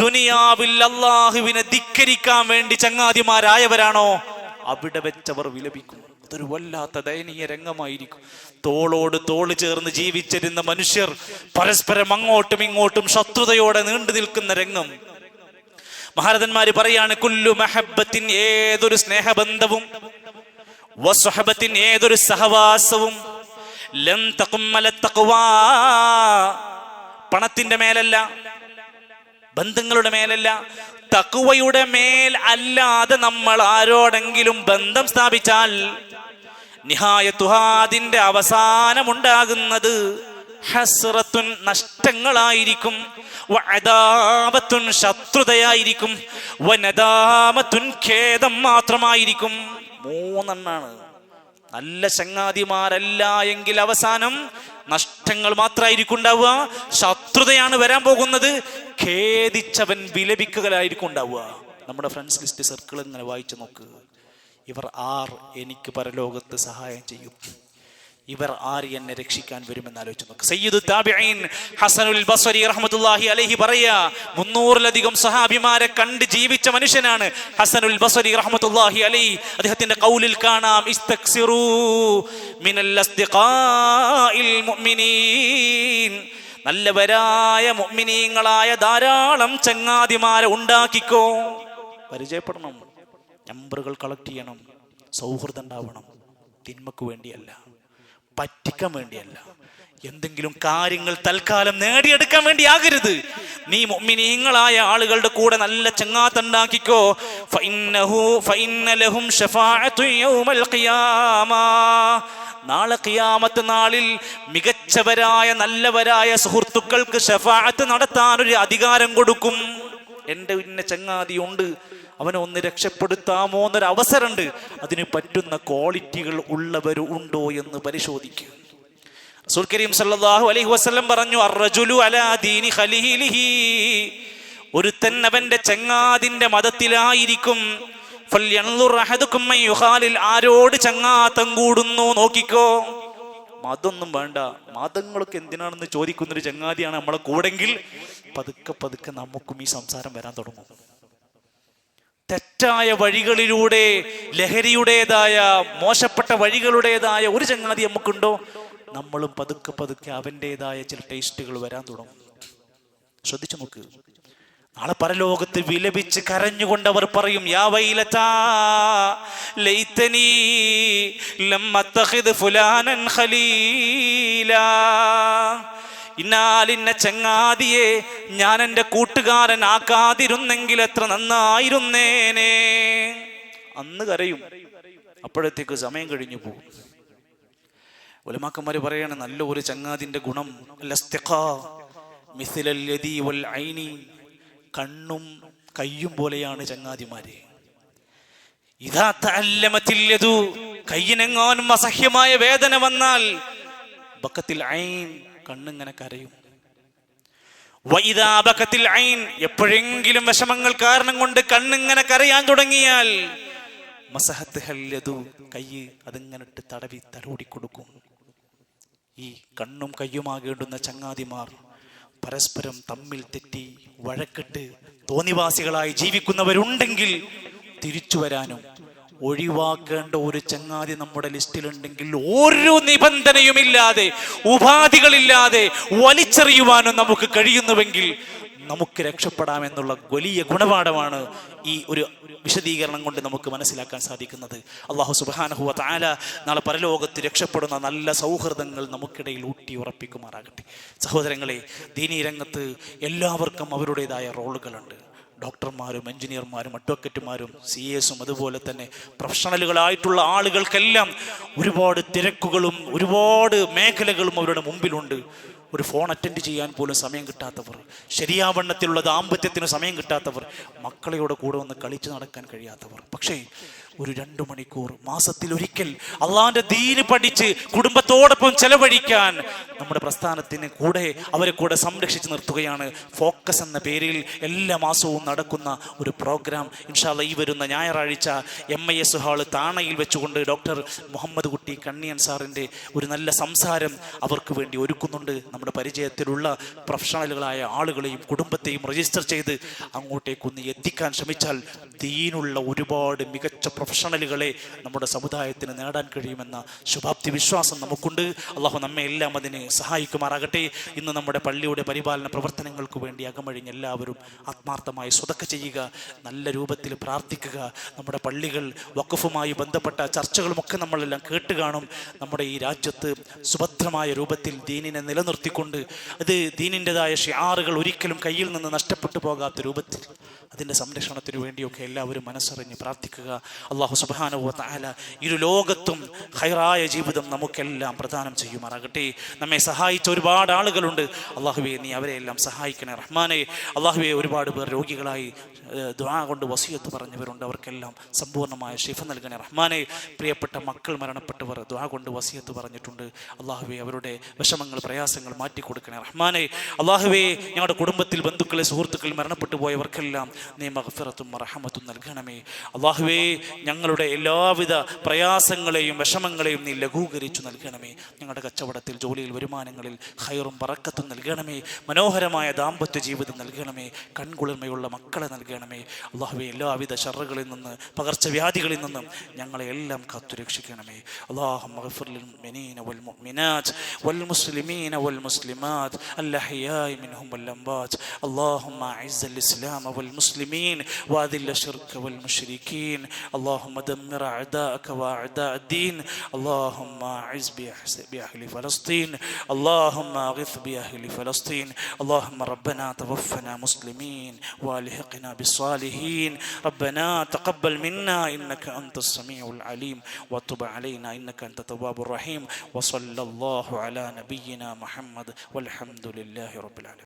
ദുനിയാവിൽ അല്ലാഹുവിനെ ധിക്കരിക്കാൻ വേണ്ടി ചങ്ങാതിമാരായവരാണോ അവിടെ വെച്ചവർ വിലപിക്കും. അതൊരു വല്ലാത്ത ദയനീയ രംഗമായിരിക്കും. തോളോട് തോള് ചേർന്ന് ജീവിച്ചിരുന്ന മനുഷ്യർ പരസ്പരം അങ്ങോട്ടും ഇങ്ങോട്ടും ശത്രുതയോടെ നീണ്ടു നിൽക്കുന്ന രംഗം. മഹാരഥന്മാര് പറയാണ്, കുല്ലു മഹബ്ബത്തിൻ, ഏതൊരു സ്നേഹബന്ധവും, വസ്വഹബത്തിൻ, ഏതൊരു സഹവാസവും, ലൻ തഖുമ്മല തഖ്വാ, പണത്തിന്റെ മേലല്ല, ബന്ധങ്ങളുടെ മേലല്ല, തഖ്വയുടെ മേൽ അല്ലാതെ നമ്മൾ ആരോടെങ്കിലും ബന്ധം സ്ഥാപിച്ചാൽ നിഹായത്തുഹാ, അതിന്റെ അവസാനമുണ്ടാകുന്നത് ഹസ്റത്തുൻ, നഷ്ടങ്ങളായിരിക്കും, വഅദാബത്തുൻ, ശത്രുതയായിരിക്കും, വനദാമത്തുൻ, ഖേദം മാത്രമായിരിക്കും. മൂന്നെണ്ണാണ്. നല്ല ചങ്ങാതിമാരല്ല എങ്കിൽ അവസാനം നഷ്ടങ്ങൾ മാത്രമായിരിക്കും ഉണ്ടാവുക, ശത്രുതയാണ് വരാൻ പോകുന്നത്, ഖേദിച്ചവൻ വിലപിക്കുകയായിരിക്കും ഉണ്ടാവുക. നമ്മുടെ ഫ്രണ്ട്സ് ലിസ്റ്റ് സർക്കിൾ ഇങ്ങനെ വായിച്ചു നോക്ക്. ഇവർ ആർ എനിക്ക് പരലോകത്ത് സഹായം ചെയ്യും, ഇവർ ആര് എന്നെ രക്ഷിക്കാൻ വരുമെന്ന് ആലോചിച്ച് നോക്ക്. സയ്യിദു താബിഈൻ ഹസനുൽ ബസ്രി റഹ്മത്തുള്ളാഹി അലൈഹി പറയാ, 300-ലധികം സഹാബിമാരെ കണ്ട് ജീവിച്ച മനുഷ്യനാണ് ഹസനുൽ ബസ്രി റഹ്മത്തുള്ളാഹി അലൈഹി. അദ്ദേഹത്തിന്റെ ഖൗലിൽ കാണാം, ഇസ്തക്സിറൂ മിനൽ അസ്ദിഖാഇൽ മുഅ്മിനീൻ, നല്ലവരായ മുഅ്മിനീങ്ങളായ ധാരാളം ചങ്ങാതിമാരെ ഉണ്ടാക്കിക്കോ. പരിചയപ്പെടണം, നമ്പറുകൾ കളക്ട് ചെയ്യണം, സൗഹൃദം ഉണ്ടാവണം. തിന്മക്ക് വേണ്ടിയല്ല, പറ്റിക്കാൻ വേണ്ടിയല്ല, എന്തെങ്കിലും കാര്യങ്ങൾ തൽക്കാലം നേടിയെടുക്കാൻ വേണ്ടി ആകരുത്. നീ മുഅ്മിനീങ്ങളായ ആളുകളുടെ കൂടെ നല്ല ചങ്ങാത്തുണ്ടാക്കിക്കോ. ഫഇന്ന ലഹും ശഫാഅത്തു യൗമൽ ഖിയാമ, നാളെ ഖിയാമത്ത് നാളിൽ മികച്ചവരായ നല്ലവരായ സുഹൃത്തുക്കൾക്ക് ശഫാഅത്ത് നടത്താൻ ഒരു അധികാരം കൊടുക്കും. എൻ്റെ ഇന്ന ചങ്ങാതിയുണ്ട്, അവനെ ഒന്ന് രക്ഷപ്പെടുത്താമോ എന്നൊരു അവസരമുണ്ട്. അതിന് പറ്റുന്ന ക്വാളിറ്റികൾ ഉള്ളവർ ഉണ്ടോ എന്ന് പരിശോധിക്കുക. റസൂൽ കരീം സല്ലല്ലാഹു അലൈഹി വസല്ലം പറഞ്ഞു, അർറജുലു അലാ ദീനി ഖലീലിഹി, ഒരുത്തൻ അവന്റെ ചങ്ങാതിന്റെ മതത്തിലായിരിക്കും. ഫൽയൻളുർ അഹദുക്കും മൻ യുഖാലിൽ, ആരോട് ചങ്ങാത്തം കൂടുന്നു നോക്കിക്കോ. മതൊന്നും വേണ്ട, മതങ്ങളൊക്കെ എന്തിനാണെന്ന് ചോദിക്കുന്നൊരു ചങ്ങാതിയാണ് നമ്മളെ കൂടെങ്കിൽ പതുക്കെ പതുക്കെ നമുക്കും ഈ സംസാരം വരാൻ തുടങ്ങും. തെറ്റായ വഴികളിലൂടെ, ലഹരിയുടേതായ മോശപ്പെട്ട വഴികളുടേതായ ഒരു ചങ്ങാതി നമുക്കുണ്ടോ, നമ്മളും പതുക്കെ പതുക്കെ അവൻ്റെതായ ചില ടേസ്റ്റുകൾ വരാൻ തുടങ്ങും. ശ്രദ്ധിച്ചു നോക്ക്. നാളെ പരലോകത്ത് വിലപിച്ച് കരഞ്ഞുകൊണ്ടവർ പറയും, യാ വൈലതാ ലൈതനീ ലം അത്തഖിദ് ഫുലാനൻ ഖലീലാ, ഇന്നാലിന്ന ചങ്ങാതിയെ ഞാൻ എൻ്റെ കൂട്ടുകാരൻ ആക്കാതിരുന്നെങ്കിൽ എത്ര നന്നായിരുന്നേനെ. അന്ന് കരയും, അപ്പോഴത്തേക്ക് സമയം കഴിഞ്ഞു പോകും. ഉലമാക്കന്മാര് പറയാണ്, നല്ല ഒരു ചങ്ങാതിന്റെ ഗുണം കണ്ണും കയ്യും പോലെയാണ് ചങ്ങാതിമാര്. ഇതാ തഅല്ലമത്തില്ലതു, കയ്യിനെങ്ങാനും അസഹ്യമായ വേദന വന്നാൽ ബക്കത്തിൽ ഐൻ, കണ്ണിങ്ങനെ കരയും. വഇദാ ബകത്തിൽ ഐൻ, എപ്പോഴെങ്കിലും വിഷമങ്ങൾ കാരണം കൊണ്ട് കണ്ണിങ്ങനെ കരയാൻ തുടങ്ങിയാൽ മസഹത്ത് ഹല്ലതു, കൈ അതിങ്ങനെ ഇട്ട് തടവി തലോടി കൊടുക്കും. ഈ കണ്ണും കയ്യുമാകേണ്ടുന്ന ചങ്ങാതിമാർ പരസ്പരം തമ്മിൽ തെറ്റി വഴക്കിട്ട് തോന്നിവാസികളായി ജീവിക്കുന്നവരുണ്ടെങ്കിൽ തിരിച്ചു വരാനും ഒഴിവാക്കേണ്ട ഒരു ചങ്ങാതി നമ്മുടെ ലിസ്റ്റിലുണ്ടെങ്കിൽ ഒരു നിബന്ധനയുമില്ലാതെ, ഉപാധികളില്ലാതെ വലിച്ചെറിയുവാനും നമുക്ക് കഴിയുന്നുവെങ്കിൽ നമുക്ക് രക്ഷപ്പെടാമെന്നുള്ള വലിയ ഗുണപാഠമാണ് ഈ ഒരു വിശദീകരണം കൊണ്ട് നമുക്ക് മനസ്സിലാക്കാൻ സാധിക്കുന്നത്. അല്ലാഹു സുബ്ഹാനഹു വ തആല നാളെ പരലോകത്ത് രക്ഷപ്പെടുന്ന നല്ല സൗഹൃദങ്ങൾ നമുക്കിടയിൽ ഊട്ടി ഉറപ്പിക്കുമാറാകട്ടെ. സഹോദരങ്ങളെ, ദീനീ രംഗത്ത് എല്ലാവർക്കും അവരുടേതായ റോളുകളുണ്ട്. ഡോക്ടർമാരും എഞ്ചിനീയർമാരും അഡ്വക്കറ്റുമാരും CAസും അതുപോലെ തന്നെ പ്രൊഫഷണലുകളായിട്ടുള്ള ആളുകൾക്കെല്ലാം ഒരുപാട് തിരക്കുകളും ഒരുപാട് മേഖലകളും അവരുടെ മുമ്പിലുണ്ട്. ഒരു ഫോൺ അറ്റൻഡ് ചെയ്യാൻ പോലും സമയം കിട്ടാത്തവർ, ശരിയാവണ്ണത്തിലുള്ള ദാമ്പത്യത്തിന് സമയം കിട്ടാത്തവർ, മക്കളെയോടെ കൂടെ വന്ന് കളിച്ചു നടക്കാൻ കഴിയാത്തവർ. പക്ഷേ ഒരു 2 മണിക്കൂർ മാസത്തിൽ ഒരിക്കൽ അള്ളാന്റെ ദീന് പഠിച്ച് കുടുംബത്തോടൊപ്പം ചെലവഴിക്കാൻ നമ്മുടെ പ്രസ്ഥാനത്തിന് അവരെ കൂടെ സംരക്ഷിച്ച് നിർത്തുകയാണ് ഫോക്കസ് എന്ന പേരിൽ എല്ലാ മാസവും നടക്കുന്ന ഒരു പ്രോഗ്രാം. ഇൻഷാ അല്ലാഹ് ഈ വരുന്ന ഞായറാഴ്ച MIS ഹാള് താണയിൽ വെച്ചുകൊണ്ട് ഡോക്ടർ മുഹമ്മദ് കുട്ടി കണ്ണിയൻ സാറിൻ്റെ ഒരു നല്ല സംസാരം അവർക്ക് വേണ്ടി ഒരുക്കുന്നുണ്ട്. നമ്മുടെ പരിചയത്തിലുള്ള പ്രൊഫഷണലുകളായ ആളുകളെയും കുടുംബത്തെയും രജിസ്റ്റർ ചെയ്ത് അങ്ങോട്ടേക്കൊന്ന് എത്തിക്കാൻ ശ്രമിച്ചാൽ ദീനുള്ള ഒരുപാട് മികച്ച പ്രൊഫഷണലുകളെ നമ്മുടെ സമുദായത്തിന് നേടാൻ കഴിയുമെന്ന ശുഭാപ്തി വിശ്വാസം നമുക്കുണ്ട്. അള്ളാഹു നമ്മെ എല്ലാം അതിന് സഹായിക്കുമാറാകട്ടെ. ഇന്ന് നമ്മുടെ പള്ളിയുടെ പരിപാലന പ്രവർത്തനങ്ങൾക്ക് വേണ്ടി അകമഴിഞ്ഞ് എല്ലാവരും ആത്മാർത്ഥമായി സ്വതക്ക ചെയ്യുക, നല്ല രൂപത്തിൽ പ്രാർത്ഥിക്കുക. നമ്മുടെ പള്ളികൾ വഖഫുമായി ബന്ധപ്പെട്ട ചർച്ചകളുമൊക്കെ നമ്മളെല്ലാം കേട്ട് കാണും. നമ്മുടെ ഈ രാജ്യത്ത് സുഭദ്രമായ രൂപത്തിൽ ദീനിനെ നിലനിർത്തിക്കൊണ്ട് അത് ദീനിൻ്റെതായ ഷിആറുകൾ ഒരിക്കലും കയ്യിൽ നിന്ന് നഷ്ടപ്പെട്ടു പോകാത്ത രൂപത്തിൽ അതിൻ്റെ സംരക്ഷണത്തിന് വേണ്ടിയൊക്കെ എല്ലാവരും മനസ്സറിഞ്ഞ് പ്രാർത്ഥിക്കുക. അല്ലാഹു സുബ്ഹാനഹു വ തആല ഇരു ലോകത്തും ഖൈറായ ജീവിതം നമുക്കെല്ലാം പ്രദാനം ചെയ്യുമാറാകട്ടെ. നമ്മെ സഹായിച്ച ഒരുപാട് ആളുകളുണ്ട്. അല്ലാഹുവേ, നീ അവരെയെല്ലാം സഹായിക്കണേ റഹ്മാനെ. അല്ലാഹുവേ, ഒരുപാട് പേർ രോഗികളായി ദുആ കൊണ്ട് വസിയത്ത് പറഞ്ഞവരുണ്ട്. അവർക്കെല്ലാം സമ്പൂർണ്ണമായ ശിഫ നൽകണേ റഹ്മാനെ. പ്രിയപ്പെട്ട മക്കൾ മരണപ്പെട്ടവർ ദുആ കൊണ്ട് വസിയത്ത് പറഞ്ഞിട്ടുണ്ട്. അല്ലാഹുവേ, അവരുടെ വിഷമങ്ങൾ പ്രയാസങ്ങൾ മാറ്റിക്കൊടുക്കണേ റഹ്മാനെ. അല്ലാഹുവേ, ഞങ്ങളുടെ കുടുംബത്തിൽ ബന്ധുക്കളെ സുഹൃത്തുക്കൾ മരണപ്പെട്ടു പോയവർക്കെല്ലാം നീ മഗ്ഫിറത്തും റഹ്മത്തും നൽകണമേ. അല്ലാഹുവേ, ഞങ്ങളുടെ എല്ലാവിധ പ്രയാസങ്ങളെയും വിഷമങ്ങളെയും നീ ലഘൂകരിച്ചു നൽകണമേ. ഞങ്ങളുടെ കച്ചവടത്തിൽ ജോലിയിൽ വരുമാനങ്ങളിൽ ഖൈറും ബറക്കത്തും നൽകണമേ. മനോഹരമായ ദാമ്പത്യ ജീവിതം നൽകണമേ. കൺകുളിർമയുള്ള മക്കളെ നൽകണമേ. അല്ലാഹുവേ, എല്ലാവിധ ശർറുകളിൽ നിന്ന് പകർച്ചവ്യാധികളിൽ നിന്നും ഞങ്ങളെ എല്ലാം കാത്തുരക്ഷിക്കണമേ. അല്ലാഹുമ്മ ഗ്ഫിർ ലിൽ മുഅ്മിനീന വൽ മുഅ്മിനാത്ത് വൽ മുസ്ലിമീന വൽ മുസ്ലിമാത്ത് അൽ അഹ്യാഇ മിൻഹും വൽ അംവാത്ത്. അല്ലാഹുമ്മ അഇസ്സൽ ഇസ്ലാമ വൽ മുസ്ലിമീൻ വഅദിൽ الشرك والمشركين. اللهم دمر أعداءك وأعداء الدين. اللهم أعز بأهل فلسطين. اللهم أغث بأهل فلسطين. اللهم ربنا توفنا مسلمين والحقنا بالصالحين. ربنا تقبل منا إنك أنت السميع العليم وتب علينا إنك أنت التواب الرحيم. وصلى الله على نبينا محمد والحمد لله رب العالمين.